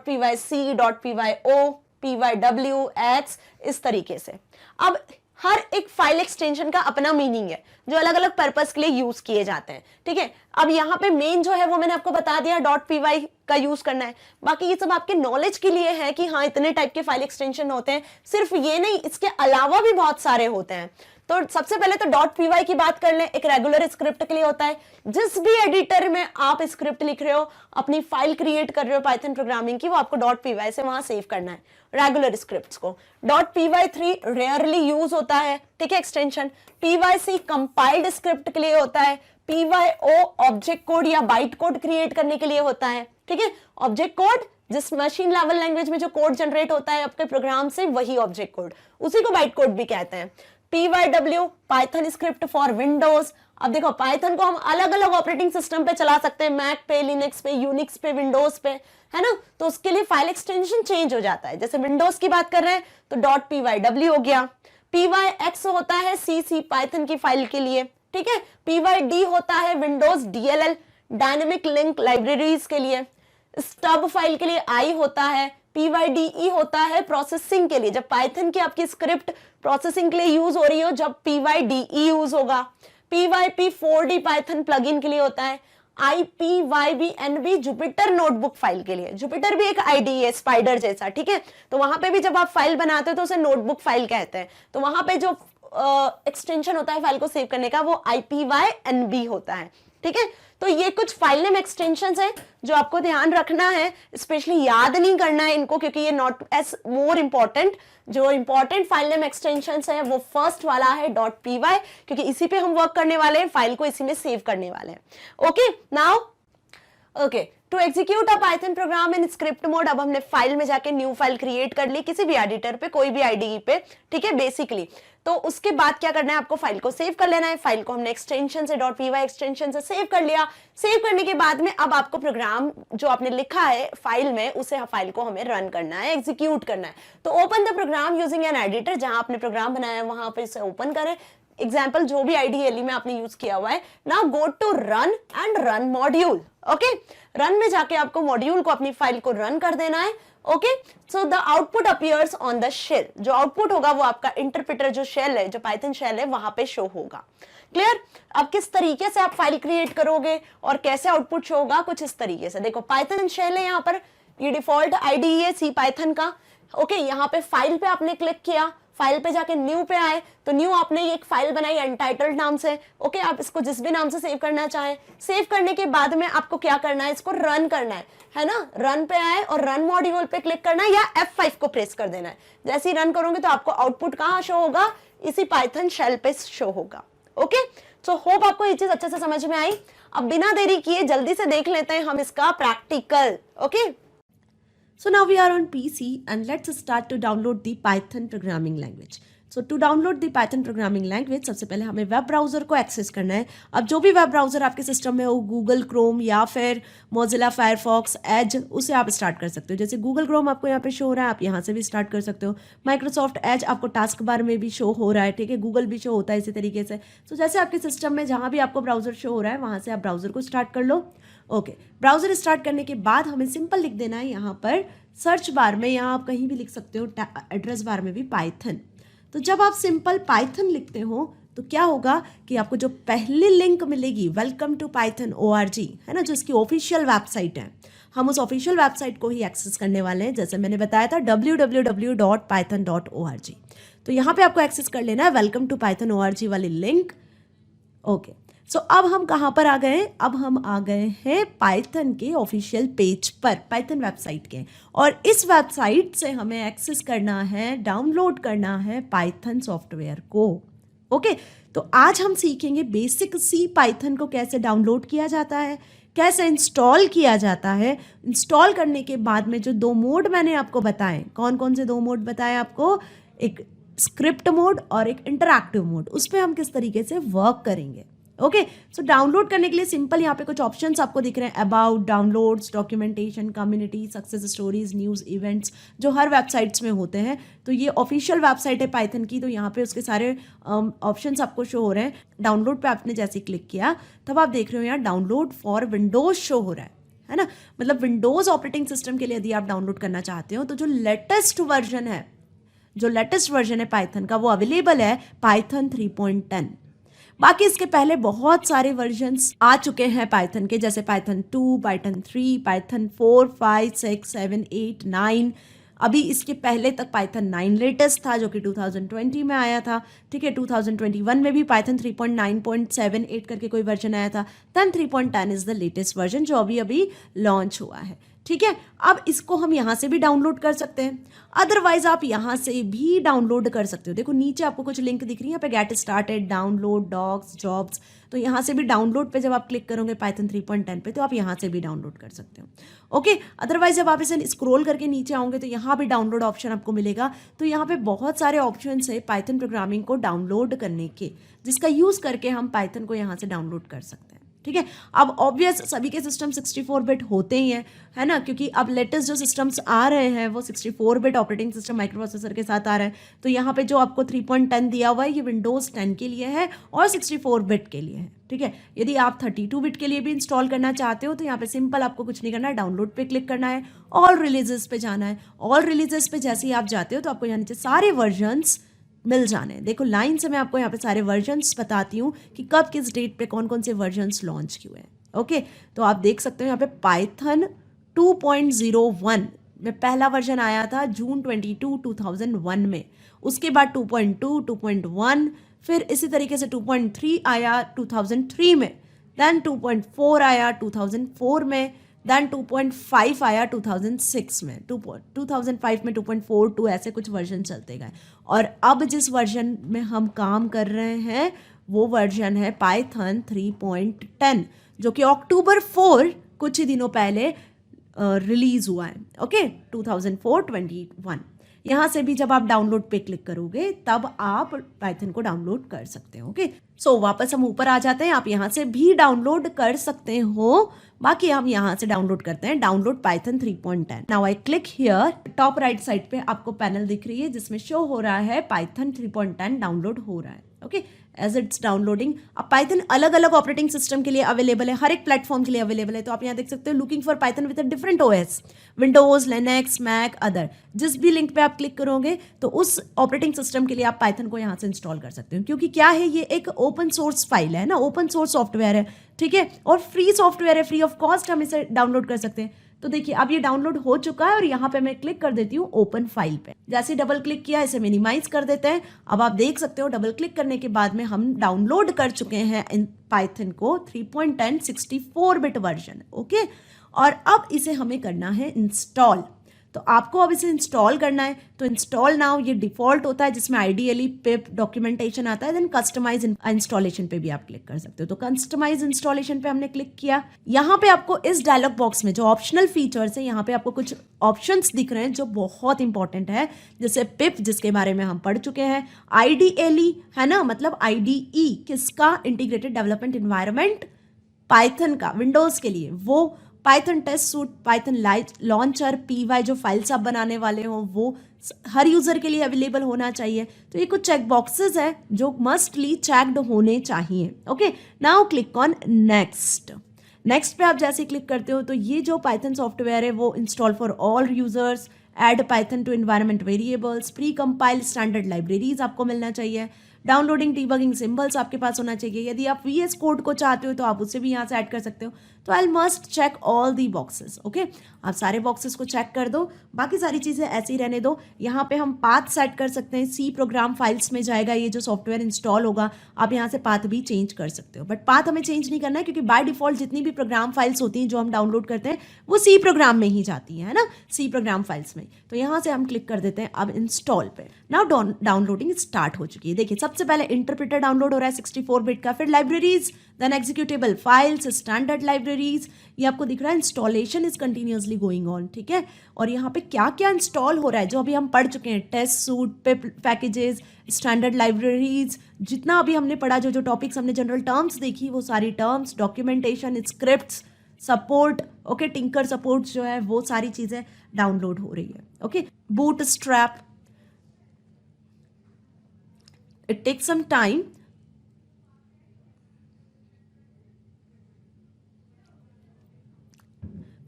.pyc, .pyo, pywx, इस तरीके से। अब हर एक फाइल एक्सटेंशन का अपना मीनिंग है जो अलग अलग पर्पस के लिए यूज किए जाते हैं, ठीक है। अब यहाँ पे मेन जो है वो मैंने आपको बता दिया, .py का यूज करना है। बाकी ये सब आपके नॉलेज के लिए है कि हाँ इतने टाइप के फाइल एक्सटेंशन होते हैं। सिर्फ ये नहीं, इसके अलावा भी बहुत सारे होते हैं। तो सबसे पहले तो .py की बात कर लें, एक रेगुलर स्क्रिप्ट के लिए होता है। जिस भी एडिटर में आप स्क्रिप्ट लिख रहे हो, अपनी फाइल क्रिएट कर रहे हो पाइथन प्रोग्रामिंग की, वो आपको .py से वहां सेव करना है रेगुलर स्क्रिप्ट्स को। .py3 रेयरली यूज होता है, ठीक है, एक्सटेंशन। pyc कंपाइल्ड स्क्रिप्ट के लिए होता है। pyo ऑब्जेक्ट कोड या बाइट कोड क्रिएट करने के लिए होता है, ठीक है। ऑब्जेक्ट कोड जिस मशीन लेवल लैंग्वेज में जो कोड जनरेट होता है आपके प्रोग्राम से, वही ऑब्जेक्ट कोड, उसी को बाइट कोड भी कहते हैं। pyw Python script for Windows. अब देखो पाइथन को हम अलग अलग ऑपरेटिंग सिस्टम पे चला सकते हैं, मैक पे, लिनक्स पे, यूनिक्स पे, विंडोज पे, है ना। तो उसके लिए फाइल एक्सटेंशन चेंज हो जाता है। जैसे विंडोज की बात कर रहे हैं तो .pyw हो गया। pyx होता है सी पाइथन की फाइल के लिए, ठीक है। pyd होता है Windows DLL dynamic link libraries के लिए। स्टब फाइल के लिए आई होता है। pyde होता है प्रोसेसिंग के लिए, जब पाइथन की आपकी स्क्रिप्ट प्रोसेसिंग के लिए यूज हो रही हो, जब pyde यूज होगा। pyp4d पाइथन प्लगइन के लिए होता है। ipybnb जुपिटर नोटबुक फाइल के लिए। जुपिटर भी एक आईडी है स्पाइडर जैसा, ठीक है। तो वहां पे भी जब आप फाइल बनाते हो तो उसे नोटबुक फाइल कहते हैं। तो वहां पे जो एक्सटेंशन होता है फाइल को सेव करने का, वो ipynb होता है, ठीक है। तो ये कुछ फाइल नेम एक्सटेंशंस है जो आपको ध्यान रखना है, स्पेशली याद नहीं करना है इनको, क्योंकि ये नॉट एज मोर इंपॉर्टेंट। जो इंपॉर्टेंट फाइल नेम एक्सटेंशंस है वो फर्स्ट वाला है .py, क्योंकि इसी पे हम वर्क करने वाले हैं, फाइल को इसी में सेव करने वाले हैं। Okay now okay to execute a Python program in script mode. अब हमने फाइल में जाके न्यू फाइल क्रिएट कर ली किसी भी एडिटर पे, कोई भी आईडीई पे, ठीक है बेसिकली। तो उसके बाद क्या करना है, आपको फाइल को सेव कर लेना है। फाइल को हमने एक्सटेंशन से .py एक्सटेंशन से सेव कर लिया। सेव करने के बाद में अब आपको प्रोग्राम जो आपने लिखा है फाइल में, उसे फाइल को हमें रन करना है, एग्जीक्यूट करना है। तो open the program using an editor, जहां आपने प्रोग्राम बनाया है वहां पे इसे ओपन करें। एग्जाम्पल जो भी आईडीएलई में आपने यूज किया हुआ है। Now go to run and run module. Okay run में जाके आपको मॉड्यूल को, अपनी फाइल को रन कर देना है। Okay so the output appears on the shell. जो आउटपुट होगा वो आपका इंटरप्रेटर जो शेल है, जो पाइथन शेल है, वहां पे शो होगा। क्लियर। अब किस तरीके से आप फाइल क्रिएट करोगे और कैसे आउटपुट शो होगा, कुछ इस तरीके से। देखो पाइथन शेल है, यहाँ पर ये डिफॉल्ट आईडीई है सी पाइथन का। ओके यहाँ पे फाइल पे आपने क्लिक किया, फाइल पे जाके न्यू पे आए, तो न्यू आपने एक फाइल बनाई अनटाइटल्ड नाम से। ओके आप इसको जिस भी नाम से सेव करना चाहें। सेव करने के बाद में आपको क्या करना है, इसको रन करना है ना। रन पे आए और रन मॉड्यूल पे क्लिक करना है या F5 को प्रेस कर देना है। जैसे ही रन करोगे तो आपको आउटपुट कहाँ शो होगा, इसी पाइथन शेल पे शो होगा। ओके सो होप आपको ये चीज अच्छे से समझ में आई। अब बिना देरी किए जल्दी से देख लेते हैं हम इसका practical. Okay So now we are on PC and let's start to download the Python programming language. So to download the Python programming language, सबसे पहले हमें वेब ब्राउज़र को एक्सेस करना है। अब जो भी वेब ब्राउज़र आपके सिस्टम में हो, गूगल क्रोम या फिर मोजिला फायरफॉक्स, एज, उसे आप स्टार्ट कर सकते हो। जैसे गूगल क्रोम आपको यहाँ पे शो हो रहा है, आप यहाँ से भी स्टार्ट कर सकते हो। माइक्रोसॉफ्ट एज आपको टास्क बार में भी शो हो रहा है, ठीक है। गूगल भी शो होता है इसी तरीके से। तो जैसे आपके सिस्टम में जहाँ भी आपको ब्राउज़र शो हो रहा है, वहाँ से आप ब्राउज़र को स्टार्ट कर लो। ओके ब्राउज़र स्टार्ट करने के बाद हमें सिंपल लिख देना है यहाँ पर सर्च बार में, यहाँ आप कहीं भी लिख सकते हो, एड्रेस बार में भी पाइथन। तो जब आप सिंपल पाइथन लिखते हो तो क्या होगा कि आपको जो पहली लिंक मिलेगी, वेलकम टू पाइथन ORG, है ना, जो इसकी ऑफिशियल वेबसाइट है, हम उस ऑफिशियल वेबसाइट को ही एक्सेस करने वाले हैं। जैसे मैंने बताया था www.python.org। तो यहाँ पे आपको एक्सेस कर लेना है वेलकम टू पाइथन ORG वाली लिंक। ओके सो अब हम कहाँ पर आ गए, अब हम आ गए हैं पाइथन के ऑफिशियल पेज पर, पाइथन वेबसाइट के। और इस वेबसाइट से हमें एक्सेस करना है, डाउनलोड करना है पाइथन सॉफ्टवेयर को। ओके तो आज हम सीखेंगे बेसिक सी पाइथन को कैसे डाउनलोड किया जाता है, कैसे इंस्टॉल किया जाता है। इंस्टॉल करने के बाद में जो दो मोड मैंने आपको बताए, कौन कौन से दो मोड बताए आपको, एक स्क्रिप्ट मोड और एक इंटरैक्टिव मोड, उस पर हम किस तरीके से वर्क करेंगे। ओके सो डाउनलोड करने के लिए सिंपल यहाँ पे कुछ ऑप्शंस आपको दिख रहे हैं, about, downloads, documentation, community, success stories, news, events, जो हर वेबसाइट्स में होते हैं। तो ये ऑफिशियल वेबसाइट है पाइथन की, तो यहाँ पे उसके सारे ऑप्शंस आपको शो हो रहे हैं। डाउनलोड पे आपने जैसे क्लिक किया तब आप देख रहे हो यहाँ डाउनलोड फॉर विंडोज शो हो रहा है ना। मतलब विंडोज़ ऑपरेटिंग सिस्टम के लिए यदि आप डाउनलोड करना चाहते हो तो जो लेटेस्ट वर्जन है पाइथन का, वो अवेलेबल है पाइथन 3.10। बाकी इसके पहले बहुत सारे वर्जन्स आ चुके हैं पाइथन के, जैसे पाइथन 2, पाइथन 3, पाइथन 4, 5, 6, 7, 8, 9। अभी इसके पहले तक पाइथन 9 लेटेस्ट था जो कि 2020 में आया था, ठीक है। 2021 में भी पाइथन 3.9.78 करके कोई वर्जन आया था। Then 3.10 is the latest version जो अभी लॉन्च हुआ है, ठीक है। अब इसको हम यहाँ से भी डाउनलोड कर सकते हैं, अदरवाइज आप यहाँ से भी डाउनलोड कर सकते हो। देखो नीचे आपको कुछ लिंक दिख रही है, यहाँ पे get started, download, docs, jobs. तो यहाँ से भी डाउनलोड पे जब आप क्लिक करोगे पाइथन 3.10 पे, तो आप यहाँ से भी डाउनलोड कर सकते हो। ओके अदरवाइज जब आप इसे स्क्रॉल करके नीचे आओगे तो यहाँ भी डाउनलोड ऑप्शन आपको मिलेगा। तो यहाँ पे बहुत सारे ऑप्शन है पाइथन प्रोग्रामिंग को डाउनलोड करने के, जिसका यूज़ करके हम पाइथन को यहाँ से डाउनलोड कर सकते हैं, ठीक है। अब ऑब्वियस सभी के सिस्टम 64 बिट होते ही हैं, है ना, क्योंकि अब लेटेस्ट जो सिस्टम्स आ रहे हैं वो 64 bit operating system micro processor के साथ आ रहे हैं। तो यहाँ पे जो आपको 3.10 दिया हुआ है ये विंडोज़ 10 के लिए है और 64 बिट के लिए है, ठीक है। यदि आप 32 बिट के लिए भी इंस्टॉल करना चाहते हो तो यहाँ पे सिंपल आपको कुछ नहीं करना है, डाउनलोड पे क्लिक करना है, ऑल रिलीजेस पे जाना है। ऑल रिलीजेस पे जैसे ही आप जाते हो तो आपको यहाँ नीचे सारे वर्जन्स मिल जाने हैं। देखो लाइन से मैं आपको यहाँ पे सारे वर्जन्स बताती हूँ कि कब किस डेट पे कौन कौन से वर्जन्स लॉन्च किए हैं। ओके तो आप देख सकते हो यहाँ पे पाइथन 2.01 में पहला वर्जन आया था जून 22, 2001 में। उसके बाद 2.2, 2.1, फिर इसी तरीके से 2.3 आया 2003 में। देन 2.4 आया 2004 में, देन 2.5 आया 2006 में, 2005 में 2.42 ऐसे कुछ वर्जन चलते गए। और अब जिस वर्जन में हम काम कर रहे हैं वो वर्जन है पाइथन 3.10 जो कि अक्टूबर 4 कुछ ही दिनों पहले रिलीज हुआ है। ओके 2004-21 यहाँ से भी जब आप डाउनलोड पे क्लिक करोगे तब आप पाइथन को डाउनलोड कर सकते हो। ओके सो वापस हम ऊपर आ जाते हैं, आप यहाँ से भी डाउनलोड कर सकते हो। बाकी हम यहाँ से डाउनलोड करते हैं download Python 3.10। Now I click here, top right side पे आपको पैनल दिख रही है जिसमें शो हो रहा है पाइथन 3.10 डाउनलोड हो रहा है। Okay as it's downloading. अब पाइथन अलग अलग ऑपरेटिंग सिस्टम के लिए अवेलेबल है, हर एक प्लेटफॉर्म के लिए अवेलेबल है। तो आप यहाँ देख सकते हो looking for Python with a different OS, Windows, Linux, Mac, other. जिस भी लिंक पे आप क्लिक करोगे तो उस ऑपरेटिंग सिस्टम के लिए आप पाइथन को यहाँ से इंस्टॉल कर सकते हो, क्योंकि क्या है ये एक ओपन सोर्स फाइल है ना, ओपन सोर्स सॉफ्टवेयर है, ठीक है, और फ्री सॉफ्टवेयर है, फ्री ऑफ कॉस्ट हम इसे डाउनलोड कर सकते हैं। तो देखिए अब ये डाउनलोड हो चुका है और यहाँ पे मैं क्लिक कर देती हूँ ओपन फाइल पे। जैसे डबल क्लिक किया इसे मिनिमाइज कर देते हैं। अब आप देख सकते हो डबल क्लिक करने के बाद में हम डाउनलोड कर चुके हैं इन पाइथन को 3.10 64 बिट वर्जन। ओके और अब इसे हमें करना है इंस्टॉल। तो आपको अब इसे इंस्टॉल करना है, तो इंस्टॉल नाउ ये डिफॉल्ट होता है जिसमें आइडियली पिप डॉक्यूमेंटेशन आता है, देन कस्टमाइज इंस्टॉलेशन पे भी आप क्लिक कर सकते हो। तो कस्टमाइज इंस्टॉलेशन पे हमने क्लिक किया। यहाँ पे आपको इस डायलॉग बॉक्स में जो ऑप्शनल फीचर्स है यहाँ पे आपको कुछ ऑप्शंस दिख रहे हैं जो बहुत इंपॉर्टेंट है, जैसे पिप जिसके बारे में हम पढ़ चुके हैं, IDLE है ना, मतलब IDE किसका, इंटीग्रेटेड डेवलपमेंट एनवायरनमेंट पाइथन का, विंडोज के लिए वो, Python test suite, Python launcher, PY जो फाइल्स आप बनाने वाले हो वो हर यूजर के लिए अवेलेबल होना चाहिए। तो ये कुछ चेक बॉक्सेस है जो मस्टली चेक्ड होने चाहिए। Okay now click on next. Next पे आप जैसे क्लिक करते हो तो ये जो पाइथन सॉफ्टवेयर है वो install for all users, add Python to environment variables, precompile standard libraries आपको मिलना चाहिए, डाउनलोडिंग डीबगिंग सिंबल्स आपके पास होना चाहिए। यदि आप VS कोड को चाहते हो तो आप उसे भी यहाँ से ऐड कर सकते हो। तो I must check all the boxes. Okay आप सारे बॉक्सेस को चेक कर दो, बाकी सारी चीज़ें ऐसे ही रहने दो। यहाँ पे हम पाथ सेट कर सकते हैं, C प्रोग्राम फाइल्स में जाएगा ये जो सॉफ्टवेयर इंस्टॉल होगा। आप यहाँ से पाथ भी चेंज कर सकते हो, बट पाथ हमें चेंज नहीं करना है क्योंकि बाय डिफॉल्ट जितनी भी प्रोग्राम फाइल्स होती हैं जो हम डाउनलोड करते हैं वो C प्रोग्राम में ही जाती है ना, C प्रोग्राम फाइल्स में। तो यहाँ से हम क्लिक कर देते हैं अब इंस्टॉल पे। नाउ डाउनलोडिंग स्टार्ट हो चुकी है। देखिए सबसे पहले इंटरप्रेटर डाउनलोड हो रहा है 64 बिट का, फिर libraries, then executable files, standard libraries, ये आपको दिख रहा है। Installation is continuously going on, ठीक है। और यहाँ पे क्या क्या इंस्टॉल हो रहा है जो अभी हम पढ़ चुके हैं, टेस्ट सूट, पिप पैकेजेस, स्टैंडर्ड लाइब्रेरीज, जितना अभी हमने पढ़ा, जो जो टॉपिक्स हमने जनरल टर्म्स देखी वो सारी terms, documentation, scripts, support, okay tinker support जो है वो सारी चीज़ें डाउनलोड हो रही है। Okay boot strap, it takes some time।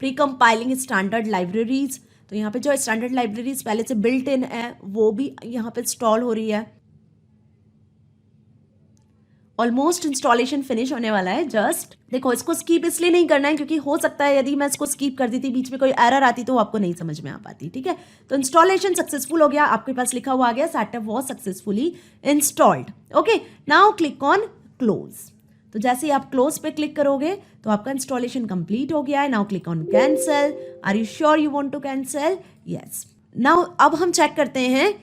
Pre compiling standard libraries, तो यहाँ पे जो स्टैंडर्ड लाइब्रेरीज पहले से बिल्ट इन है वो भी यहाँ पे इंस्टॉल हो रही है। ऑलमोस्ट इंस्टॉलेशन फिनिश होने वाला है। जस्ट देखो इसको स्कीप इसलिए नहीं करना है क्योंकि हो सकता है यदि मैं इसको स्कीप कर दी थी बीच में कोई एरर आती तो आपको नहीं समझ में आ पाती, ठीक है। तो इंस्टॉलेशन सक्सेसफुल हो गया, आपके पास लिखा हुआ आ गया setup was successfully installed. Okay now click on close. तो जैसे ही आप क्लोज पे क्लिक करोगे तो आपका इंस्टॉलेशन कंप्लीट हो गया है। Now click on cancel. Are you sure you want to cancel? Yes. Now अब हम चेक करते हैं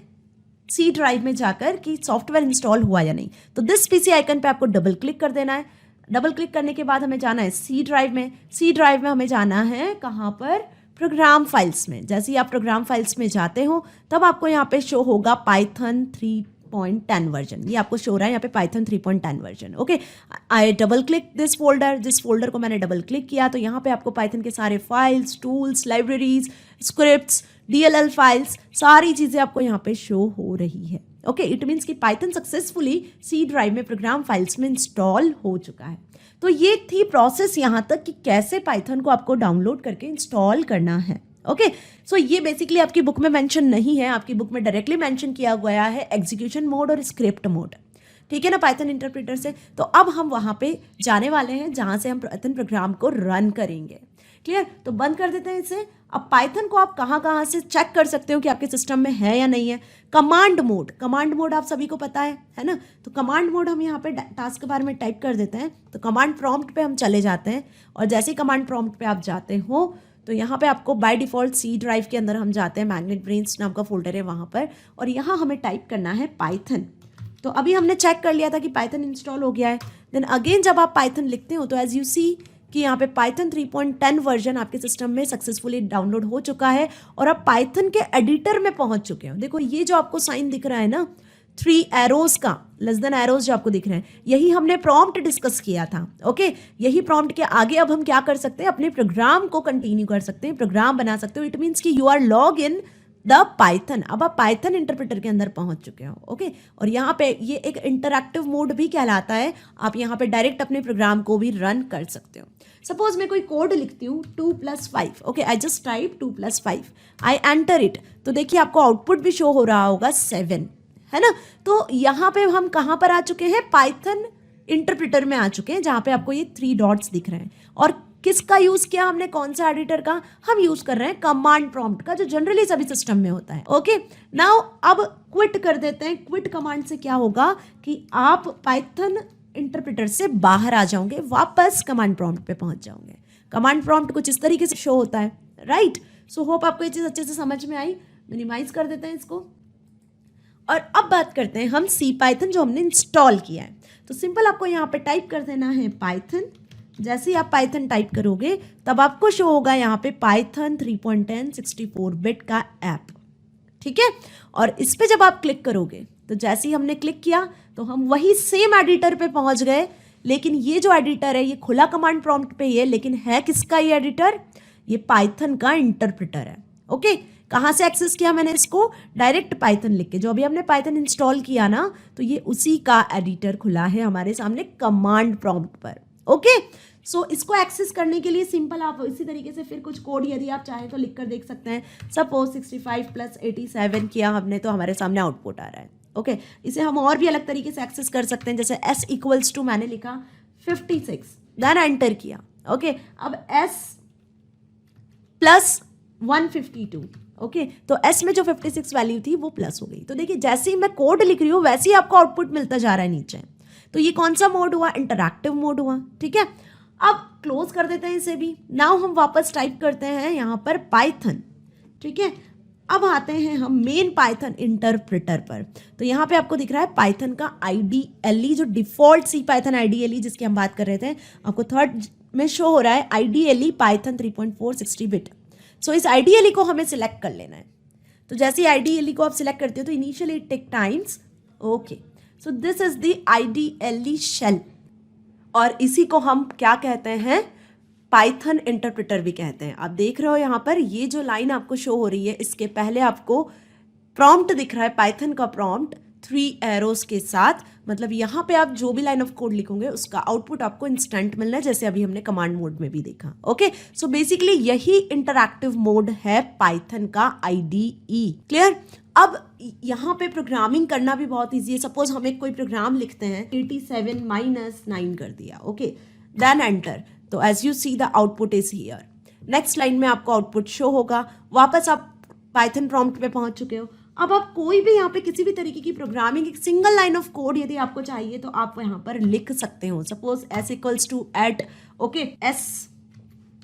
C ड्राइव में जाकर कि सॉफ्टवेयर इंस्टॉल हुआ या नहीं। तो दिस PC आइकन पे आपको डबल क्लिक कर देना है। डबल क्लिक करने के बाद हमें जाना है C ड्राइव में। C ड्राइव में हमें जाना है कहाँ पर? प्रोग्राम फाइल्स में। जैसे ही आप प्रोग्राम फाइल्स में जाते हो तब आपको यहाँ पे शो होगा पाइथन 3.10 वर्जन। ये आपको शो हो रहा है यहाँ पे Python 3.10 version. Okay I double click this folder. जिस फोल्डर को मैंने डबल क्लिक किया तो यहाँ पे आपको पाइथन के सारे files, tools, libraries, scripts, DLL files, सारी चीज़ें आपको यहाँ पे शो हो रही है। ओके इट मीन्स कि पाइथन सक्सेसफुली C ड्राइव में प्रोग्राम फाइल्स में इंस्टॉल हो चुका है। तो ये थी प्रोसेस यहाँ तक कि कैसे पाइथन को आपको डाउनलोड करके इंस्टॉल करना है। ओके सो ये बेसिकली आपकी बुक में मेंशन नहीं है, आपकी बुक में डायरेक्टली मेंशन किया गया है एग्जीक्यूशन मोड और स्क्रिप्ट मोड, ठीक है ना, पाइथन इंटरप्रेटर से। तो अब हम वहाँ पे जाने वाले हैं जहाँ से हम पाइथन प्रोग्राम को रन करेंगे, क्लियर? तो बंद कर देते हैं इसे। अब पाइथन को आप कहाँ से चेक कर सकते हो कि आपके सिस्टम में है या नहीं है? कमांड मोड आप सभी को पता है ना? तो कमांड मोड हम यहाँ पे टास्क बार में टाइप कर देते हैं। तो कमांड प्रॉम्प्ट पे हम चले जाते हैं और जैसे ही कमांड प्रॉम्प्ट पे आप जाते हो तो यहाँ पे आपको बाय डिफ़ॉल्ट सी ड्राइव के अंदर हम जाते हैं, मैग्नेट ब्रेन्स नाम का फोल्डर है वहाँ पर, और यहाँ हमें टाइप करना है पाइथन। तो अभी हमने चेक कर लिया था कि पाइथन इंस्टॉल हो गया है। देन अगेन जब आप पाइथन लिखते हो तो एज यू सी कि यहाँ पे पाइथन 3.10 वर्जन आपके सिस्टम में सक्सेसफुली डाउनलोड हो चुका है और आप पाइथन के एडिटर में पहुंच चुके हो। देखो ये जो आपको साइन दिख रहा है ना 3 एरोज का, लेस देन एरोज जो आपको दिख रहे हैं, यही हमने प्रॉम्प्ट डिस्कस किया था। ओके, यही प्रॉम्प्ट के आगे अब हम क्या कर सकते हैं, अपने प्रोग्राम को कंटिन्यू कर सकते हैं, प्रोग्राम बना सकते हो। इट मीन्स कि you are log in the Python. अब आप पाइथन इंटरप्रेटर के अंदर पहुंच चुके हो। ओके, और यहाँ पे ये एक इंटरैक्टिव मोड भी कहलाता है। आप यहाँ पे डायरेक्ट अपने प्रोग्राम को भी रन कर सकते हो। सपोज मैं कोई कोड लिखती हूँ 2 + 5। Okay, I just type 2 + 5, I enter it, तो देखिए आपको आउटपुट भी शो हो रहा होगा 7, है ना? तो यहाँ पे हम कहाँ पर आ चुके हैं, पाइथन इंटरप्रेटर में आ चुके हैं, जहाँ पे आपको ये 3 डॉट्स दिख रहे हैं। और किसका यूज़ किया हमने, कौन सा एडिटर का? हम यूज़ कर रहे हैं कमांड प्रॉम्प्ट का, जो जनरली सभी सिस्टम में होता है। ओके, नाउ अब क्विट कर देते हैं। क्विट कमांड से क्या होगा कि आप पाइथन इंटरप्रेटर से बाहर आ जाओगे, वापस कमांड प्रॉम्प्ट पे पहुंच जाओगे। कमांड प्रॉम्प्ट कुछ इस तरीके से शो होता है, राइट? सो होप आपको ये चीज़ अच्छे से समझ में आई। मिनिमाइज कर देते हैं इसको और अब बात करते हैं हम सी पाइथन जो हमने इंस्टॉल किया है। तो सिंपल आपको यहाँ पे टाइप कर देना है पाइथन। जैसे ही आप पाइथन टाइप करोगे तब आपको शो होगा यहाँ पे पाइथन 3.10 64 बिट का ऐप, ठीक है? और इस पे जब आप क्लिक करोगे तो जैसे ही हमने क्लिक किया तो हम वही सेम एडिटर पे पहुंच गए, लेकिन ये जो एडिटर है ये खुला कमांड प्रॉम्प्ट पे ही है, लेकिन है किसका ये एडिटर? ये पाइथन का इंटरप्रेटर है। ओके, कहाँ से एक्सेस किया मैंने इसको? डायरेक्ट पाइथन लिख के। जो अभी हमने पाइथन इंस्टॉल किया ना, तो ये उसी का एडिटर खुला है हमारे सामने कमांड प्रॉम्प्ट पर। ओके, सो इसको एक्सेस करने के लिए सिंपल आप इसी तरीके से फिर कुछ कोड यदि आप चाहें तो लिख कर देख सकते हैं। सपोज 65 + 87 किया हमने तो हमारे सामने आउटपुट आ रहा है। ओके, इसे हम और भी अलग तरीके से एक्सेस कर सकते हैं, जैसे s = मैंने लिखा 56, देन एंटर किया। ओके, अब s + 152। ओके, तो s में जो 56 वैल्यू थी वो प्लस हो गई। तो देखिए जैसे ही मैं कोड लिख रही हूँ वैसे ही आपको आउटपुट मिलता जा रहा है नीचे। तो ये कौन सा मोड हुआ? इंटरैक्टिव मोड हुआ, ठीक है? अब क्लोज कर देते हैं इसे भी। नाउ हम वापस टाइप करते हैं यहाँ पर पाइथन, ठीक है? अब आते हैं हम मेन पाइथन इंटरप्रेटर पर। तो यहाँ पे आपको दिख रहा है पाइथन का IDLE, जो डिफॉल्ट सी पाइथन IDLE जिसकी हम बात कर रहे थे, आपको थर्ड में शो हो रहा है IDLE पाइथन 3.4 60 बिट। सो इस IDLE को हमें सिलेक्ट कर लेना है। तो जैसे ही IDLE को आप सिलेक्ट करते हो तो initially it take times. Okay, so this is the IDLE shell, और इसी को हम क्या कहते हैं? पाइथन इंटरप्रेटर भी कहते हैं। आप देख रहे हो यहाँ पर ये जो लाइन आपको शो हो रही है, इसके पहले आपको प्रॉम्प्ट दिख रहा है, पाइथन का प्रॉम्प्ट 3 एरोज के साथ। मतलब यहाँ पे आप जो भी लाइन ऑफ कोड लिखोगे उसका आउटपुट आपको इंस्टेंट मिलना है, जैसे अभी हमने कमांड मोड में भी देखा। ओके, सो बेसिकली यही इंटरैक्टिव मोड है पाइथन का IDE। क्लियर? अब यहाँ पे प्रोग्रामिंग करना भी बहुत ईजी है। सपोज हम एक कोई प्रोग्राम लिखते हैं, 87 - 9 कर दिया। ओके, देन एंटर, तो as you see the output is here. Next line में आपको आउटपुट शो होगा। वापस आप पाइथन प्रॉम्प्ट पे पहुंच चुके हो। अब आप कोई भी यहाँ पे किसी भी तरीके की प्रोग्रामिंग, एक सिंगल लाइन ऑफ कोड यदि आपको चाहिए तो आप यहाँ पर लिख सकते हो। Suppose s = at, okay, s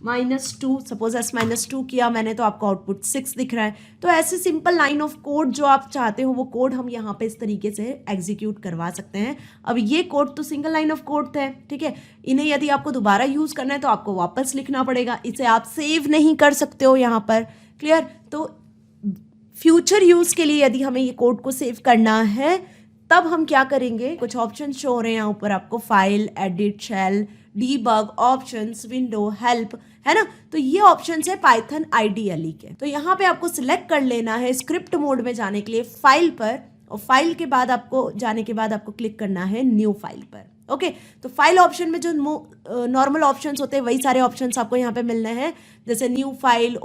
-2, suppose s -2 किया मैंने तो आपको आउटपुट 6 दिख रहा है। तो ऐसे सिंपल लाइन ऑफ कोड जो आप चाहते हो वो कोड हम यहाँ पे इस तरीके से एग्जीक्यूट करवा सकते हैं। अब ये कोड तो सिंगल लाइन ऑफ कोड थे, ठीक है? इन्हें यदि आपको दोबारा यूज़ करना है तो आपको वापस लिखना पड़ेगा। इसे आप सेव नहीं कर सकते हो यहाँ पर। क्लियर? तो फ्यूचर यूज़ के लिए यदि हमें ये कोड को सेव करना है तब हम क्या करेंगे? कुछ ऑप्शन शो हो रहे हैं यहाँ ऊपर आपको, file, edit, shell, debug, options, window, help, है ना? तो ये ऑप्शंस है पाइथन IDLE के। तो यहाँ पे आपको सिलेक्ट कर लेना है स्क्रिप्ट मोड में जाने के लिए फाइल पर, और फाइल के बाद आपको जाने के बाद आपको क्लिक करना है न्यू फाइल पर। ओके, तो फाइल ऑप्शन में जो नॉर्मल ऑप्शंस होते हैं वही सारे ऑप्शंस आपको यहाँ पे मिलने हैं, जैसे new file,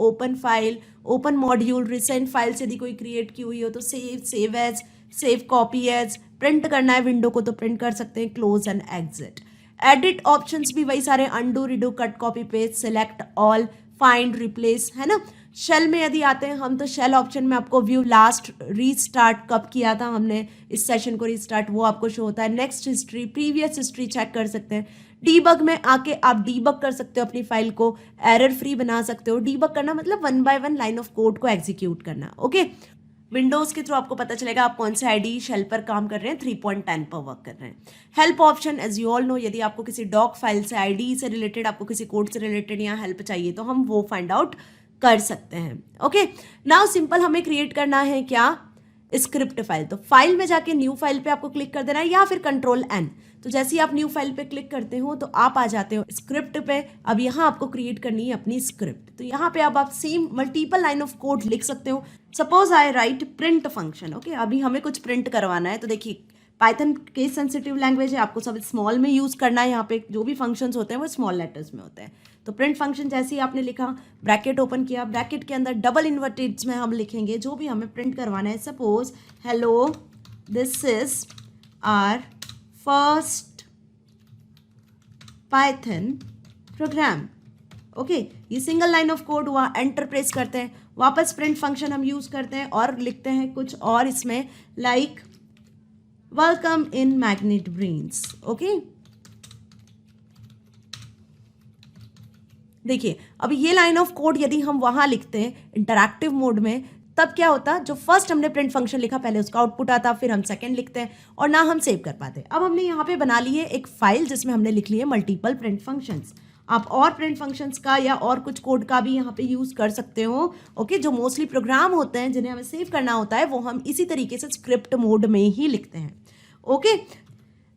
open module, recent files यदि कोई क्रिएट की हुई हो तो save as, save copy as, print करना है विंडो को तो प्रिंट कर सकते हैं, close and exit. Edit options भी वही सारे, undo, redo, cut, copy, paste, select all, find, replace, है ना। शेल में यदि आते हैं हम तो शेल ऑप्शन में आपको व्यू लास्ट रीस्टार्ट कब किया था हमने इस सेशन को रीस्टार्ट, वो आपको शो होता है। Next history, previous history check कर सकते हैं। डीबग में आके आप डीबग कर सकते हो अपनी फाइल को, एरर फ्री बना सकते हो। डीबग करना मतलब 1 बाय 1 लाइन ऑफ कोड को एग्जीक्यूट करना। ओके, विंडोज के थ्रू आपको पता चलेगा आप कौन से आईडी शेल पर काम कर रहे हैं, 3.10 पर वर्क कर रहे हैं। Help option, as you all know, यदि आपको किसी डॉक फाइल से, आईडी से रिलेटेड, आपको किसी कोड से रिलेटेड यहाँ हेल्प चाहिए तो हम वो फाइंड आउट कर सकते हैं। ओके, नाउ सिंपल हमें क्रिएट करना है क्या, स्क्रिप्ट फाइल। तो फाइल में जाके न्यू फाइल पे आपको क्लिक कर देना है या फिर Ctrl+N। तो जैसे ही आप न्यू फाइल पे क्लिक करते हो तो आप आ जाते हो स्क्रिप्ट पे। अब यहाँ आपको क्रिएट करनी है अपनी स्क्रिप्ट। तो यहाँ पे अब आप same multiple line of code लिख सकते हो। Suppose I right print function. Okay, अभी हमें कुछ प्रिंट करवाना है। तो देखिए पाइथन केस सेंसिटिव लैंग्वेज है, आपको सब स्मॉल में यूज़ करना है। यहाँ पे जो भी फंक्शंस होते हैं वो स्मॉल लेटर्स में होते हैं। तो प्रिंट फंक्शन जैसे ही आपने लिखा, ब्रैकेट ओपन किया, ब्रैकेट के अंदर डबल इन्वर्टेड्स में हम लिखेंगे जो भी हमें प्रिंट करवाना है। Suppose hello this is our first Python program. Okay, ये सिंगल लाइन ऑफ कोड हुआ। एंटर प्रेस करते हैं, वापस प्रिंट फंक्शन हम यूज़ करते हैं और लिखते हैं कुछ और इसमें, like welcome in magnet brains. Okay, देखिए अब ये लाइन ऑफ कोड यदि हम वहाँ लिखते हैं इंटरैक्टिव मोड में, तब क्या होता, जो फर्स्ट हमने प्रिंट फंक्शन लिखा पहले उसका आउटपुट आता, फिर हम सेकंड लिखते हैं और ना हम सेव कर पाते। अब हमने यहाँ पे बना ली है एक फाइल जिसमें हमने लिख लिए मल्टीपल प्रिंट फंक्शंस। आप और प्रिंट फंक्शंस का या और कुछ कोड का भी यहाँ पे यूज़ कर सकते हो। ओके, जो मोस्टली प्रोग्राम होते हैं जिन्हें हमें सेव करना होता है वो हम इसी तरीके से स्क्रिप्ट मोड में ही लिखते हैं। Okay,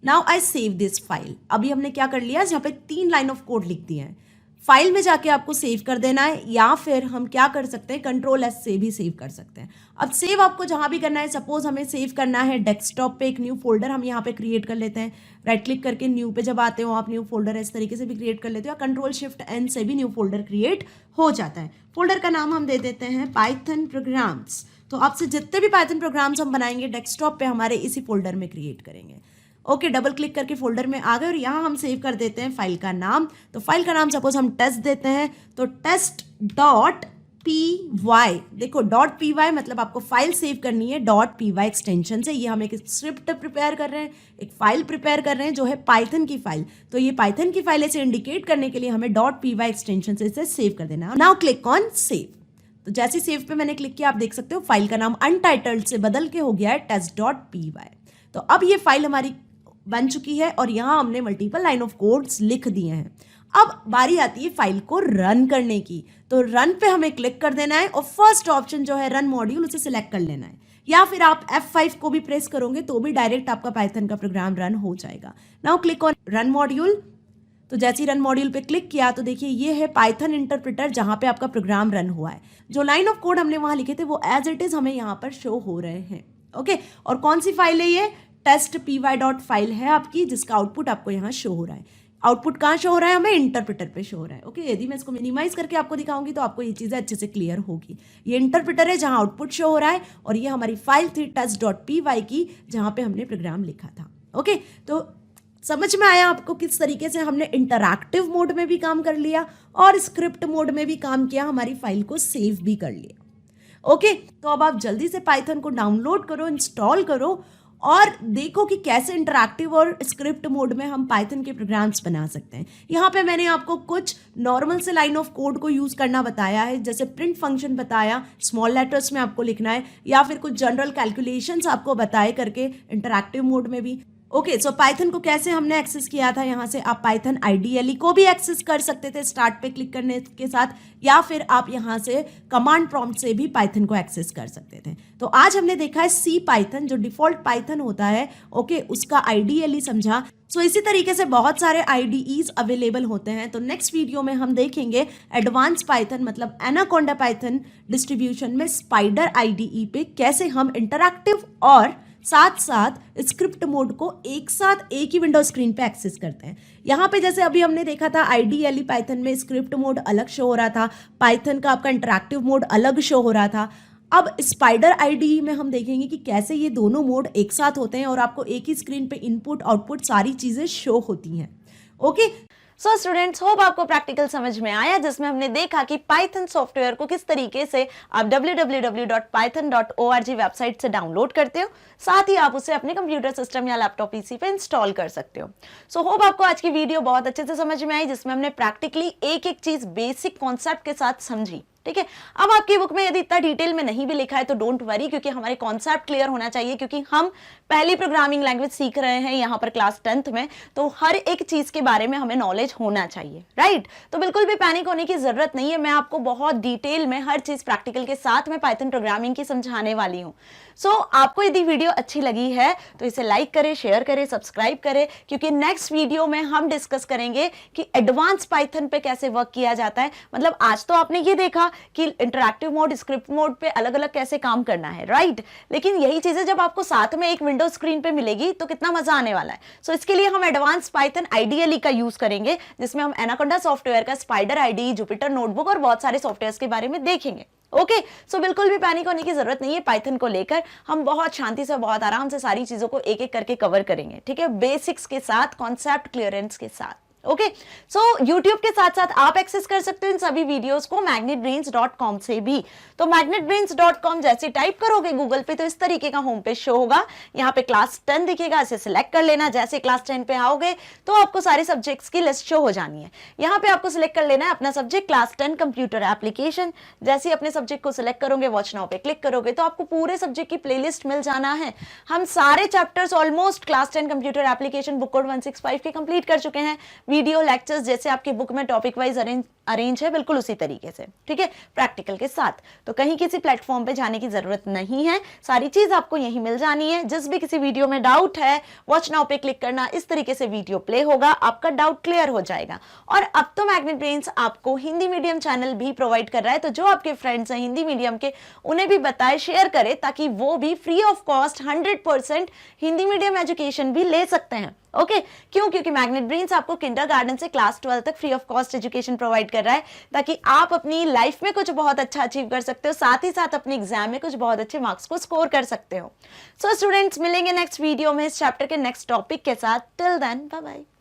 now I save this file. अभी हमने क्या कर लिया, यहाँ पे 3 लाइन ऑफ कोड लिख दिए हैं। फाइल में जाके आपको सेव कर देना है या फिर हम क्या कर सकते हैं, Ctrl+S से भी सेव कर सकते हैं। अब सेव आपको जहाँ भी करना है, सपोज हमें सेव करना है डेस्कटॉप पे, एक न्यू फोल्डर हम यहाँ पे क्रिएट कर लेते हैं। राइट क्लिक करके न्यू पे जब आते हो आप, न्यू फोल्डर इस तरीके से भी क्रिएट कर लेते हो, या Ctrl+Shift+N से भी न्यू फोल्डर क्रिएट हो जाता है। फोल्डर का नाम हम दे देते हैं पाइथन प्रोग्राम्स। तो आपसे जितने भी पाइथन प्रोग्राम्स हम बनाएंगे डेस्कटॉप पे हमारे इसी फोल्डर में क्रिएट करेंगे। ओके, डबल क्लिक करके फोल्डर में आ गए और यहाँ हम सेव कर देते हैं फाइल का नाम। तो फाइल का नाम सपोज हम टेस्ट देते हैं, तो test.py। देखो .py मतलब आपको फाइल सेव करनी है .py एक्सटेंशन से। ये हम एक स्क्रिप्ट प्रिपेयर कर रहे हैं, एक फाइल प्रिपेयर कर रहे हैं जो है पाइथन की फाइल। तो ये पाइथन की फाइल इसे इंडिकेट करने के लिए हमें .py एक्सटेंशन से इसे सेव कर देना। Now click on save. तो जैसे सेव पे मैंने क्लिक किया आप देख सकते हो फाइल का नाम अनटाइटल्ड से बदल के हो गया है test.py। तो अब ये फाइल हमारी बन चुकी है और यहाँ हमने मल्टीपल लाइन ऑफ कोड्स लिख दिए हैं। अब बारी आती है फाइल को रन करने की। तो रन पे हमें क्लिक कर देना है और फर्स्ट ऑप्शन जो है रन मॉड्यूल उसे सिलेक्ट कर लेना है, या फिर आप F5 को भी प्रेस करोगे तो भी डायरेक्ट आपका पाइथन का प्रोग्राम रन हो जाएगा। Now click on run module. तो जैसे ही रन मॉड्यूल पे क्लिक किया तो देखिए ये है पाइथन इंटरप्रेटर जहाँ पे आपका प्रोग्राम रन हुआ है। जो लाइन ऑफ कोड हमने वहाँ लिखे थे वो एज इट इज हमें यहाँ पर शो हो रहे हैं। ओके, और कौन सी फाइल है ये, test.py है आपकी, जिसका आउटपुट आपको यहाँ शो हो रहा है। आउटपुट कहाँ शो हो रहा है, हमें इंटरप्रेटर पे शो हो रहा है। ओके, यदि मैं इसको मिनिमाइज करके आपको दिखाऊंगी तो आपको ये चीज़ें अच्छे से क्लियर होगी। ये इंटरप्रेटर है जहाँ आउटपुट शो हो रहा है और ये हमारी फाइल थी test.py की जहाँ पे हमने प्रोग्राम लिखा था। ओके, तो समझ में आया आपको किस तरीके से हमने इंटरैक्टिव मोड में भी काम कर लिया और स्क्रिप्ट मोड में भी काम किया, हमारी फाइल को सेव भी कर लिया। ओके, तो अब आप जल्दी से पाइथन को डाउनलोड करो, इंस्टॉल करो और देखो कि कैसे इंटरैक्टिव और स्क्रिप्ट मोड में हम पाइथन के प्रोग्राम्स बना सकते हैं। यहाँ पे मैंने आपको कुछ नॉर्मल से लाइन ऑफ कोड को यूज़ करना बताया है, जैसे प्रिंट फंक्शन बताया, स्मॉल लेटर्स में आपको लिखना है, या फिर कुछ जनरल कैलकुलेशंस आपको बताए करके इंटरैक्टिव मोड में भी। ओके, सो पाइथन को कैसे हमने एक्सेस किया था, यहाँ से आप पाइथन IDLE को भी एक्सेस कर सकते थे स्टार्ट पे क्लिक करने के साथ, या फिर आप यहाँ से कमांड प्रॉम्प्ट से भी पाइथन को एक्सेस कर सकते थे। तो आज हमने देखा है सी पाइथन जो डिफॉल्ट पाइथन होता है, ओके, उसका IDLE समझा। सो इसी तरीके से बहुत सारे IDEs अवेलेबल होते हैं। तो नेक्स्ट वीडियो में हम देखेंगे एडवांस पाइथन मतलब एनाकोंडा पाइथन डिस्ट्रीब्यूशन में स्पाइडर IDE पे कैसे हम इंटरैक्टिव और साथ साथ स्क्रिप्ट मोड को एक साथ एक ही विंडो स्क्रीन पे एक्सेस करते हैं। यहाँ पे जैसे अभी हमने देखा था IDLE पाइथन में स्क्रिप्ट मोड अलग शो हो रहा था, पाइथन का आपका इंटरैक्टिव मोड अलग शो हो रहा था। अब स्पाइडर IDE में हम देखेंगे कि कैसे ये दोनों मोड एक साथ होते हैं और आपको एक ही स्क्रीन पे इनपुट आउटपुट सारी चीज़ें शो होती हैं। ओके, सो स्टूडेंट्स, होप आपको प्रैक्टिकल समझ में आया, जिसमें हमने देखा कि पाइथन सॉफ्टवेयर को किस तरीके से आप www.python.org वेबसाइट से डाउनलोड करते हो, साथ ही आप उसे अपने कंप्यूटर सिस्टम या लैपटॉप पीसी पे इंस्टॉल कर सकते हो। सो होप आपको आज की वीडियो बहुत अच्छे से समझ में आई, जिसमें हमने प्रैक्टिकली एक एक चीज बेसिक कॉन्सेप्ट के साथ समझी। ठीक है, अब आपकी बुक में यदि इतना डिटेल में नहीं भी लिखा है तो डोंट वरी, क्योंकि हमारे कॉन्सेप्ट क्लियर होना चाहिए, क्योंकि हम पहली प्रोग्रामिंग लैंग्वेज सीख रहे हैं यहाँ पर क्लास 10th में, तो हर एक चीज के बारे में हमें नॉलेज होना चाहिए, राइट। तो बिल्कुल भी पैनिक होने की जरूरत नहीं है, मैं आपको बहुत डिटेल में हर चीज प्रैक्टिकल के साथ में पाइथन प्रोग्रामिंग की समझाने वाली हूँ। सो आपको यदि वीडियो अच्छी लगी है तो इसे लाइक करें, शेयर करें, सब्सक्राइब करें, क्योंकि नेक्स्ट वीडियो में हम डिस्कस करेंगे कि एडवांस पाइथन पे कैसे वर्क किया जाता है। मतलब आज तो आपने ये देखा कि इंटरैक्टिव मोड, स्क्रिप्ट मोड पे अलग अलग कैसे काम करना है, राइट। लेकिन यही चीजें जब आपको साथ में एक विंडो स्क्रीन पे मिलेगी तो कितना मजा आने वाला है। सो इसके लिए हम एडवांस पाइथन आईडीएलई का यूज करेंगे, जिसमें हम एनाकोंडा सॉफ्टवेयर का स्पाइडर आईडी, जुपिटर नोटबुक और बहुत सारे सॉफ्टवेयर के बारे में देखेंगे। ओके, सो बिल्कुल भी पैनिक होने की जरूरत नहीं है। पाइथन को लेकर हम बहुत शांति से, बहुत आराम से सारी चीजों को एक एक करके कवर करेंगे, ठीक है, बेसिक्स के साथ, कॉन्सेप्ट क्लियरेंस के साथ। ओके, सो YouTube के साथ साथ आप एक्सेस कर सकते हो इन सभी वीडियोस को magnetbrains.com से भी। तो magnetbrains.com जैसे टाइप करोगे गूगल पे तो इस तरीके का होम पेज शो होगा। यहाँ पे क्लास 10 दिखेगा, इसे सिलेक्ट कर लेना। जैसे क्लास 10 पे आओगे तो आपको सारे सब्जेक्ट्स की लिस्ट शो हो जानी है। यहाँ पे आपको सिलेक्ट कर लेना है अपना सब्जेक्ट क्लास 10 कंप्यूटर एप्लीकेशन। जैसे ही अपने सब्जेक्ट को सिलेक्ट करोगे, वॉच नाउ पे क्लिक करोगे तो आपको पूरे सब्जेक्ट की प्लेलिस्ट मिल जाना है। हम सारे chapters almost class 10 computer application book code 165 के कंप्लीट कर चुके हैं। वीडियो लेक्चर्स जैसे आपकी बुक में टॉपिक वाइज अरेंज है, बिल्कुल उसी तरीके से, ठीक है, प्रैक्टिकल के साथ। तो कहीं किसी प्लेटफॉर्म पे जाने की जरूरत नहीं है, सारी चीज आपको यहीं मिल जानी है। जिस भी किसी वीडियो में डाउट है, वॉच नाउ पे क्लिक करना, इस तरीके से वीडियो प्ले होगा, आपका डाउट क्लियर हो जाएगा। और अब तो मैग्नेट ब्रेन्स आपको हिंदी मीडियम चैनल भी प्रोवाइड कर रहा है, तो जो आपके फ्रेंड्स हैं हिंदी मीडियम के, उन्हें भी बताएं, शेयर करें, ताकि वो भी free of cost 100% Hindi medium education भी ले सकते हैं। ओके, क्यों? क्योंकि मैग्नेट ब्रेन्स आपको किंडरगार्टन से क्लास 12 तक free of cost education provide कर रहा है, ताकि आप अपनी लाइफ में कुछ बहुत अच्छा अचीव कर सकते हो, साथ ही साथ अपने एग्जाम में कुछ बहुत अच्छे मार्क्स को स्कोर कर सकते हो। सो स्टूडेंट्स, मिलेंगे नेक्स्ट वीडियो में इस चैप्टर के नेक्स्ट टॉपिक के साथ। Till then, bye bye.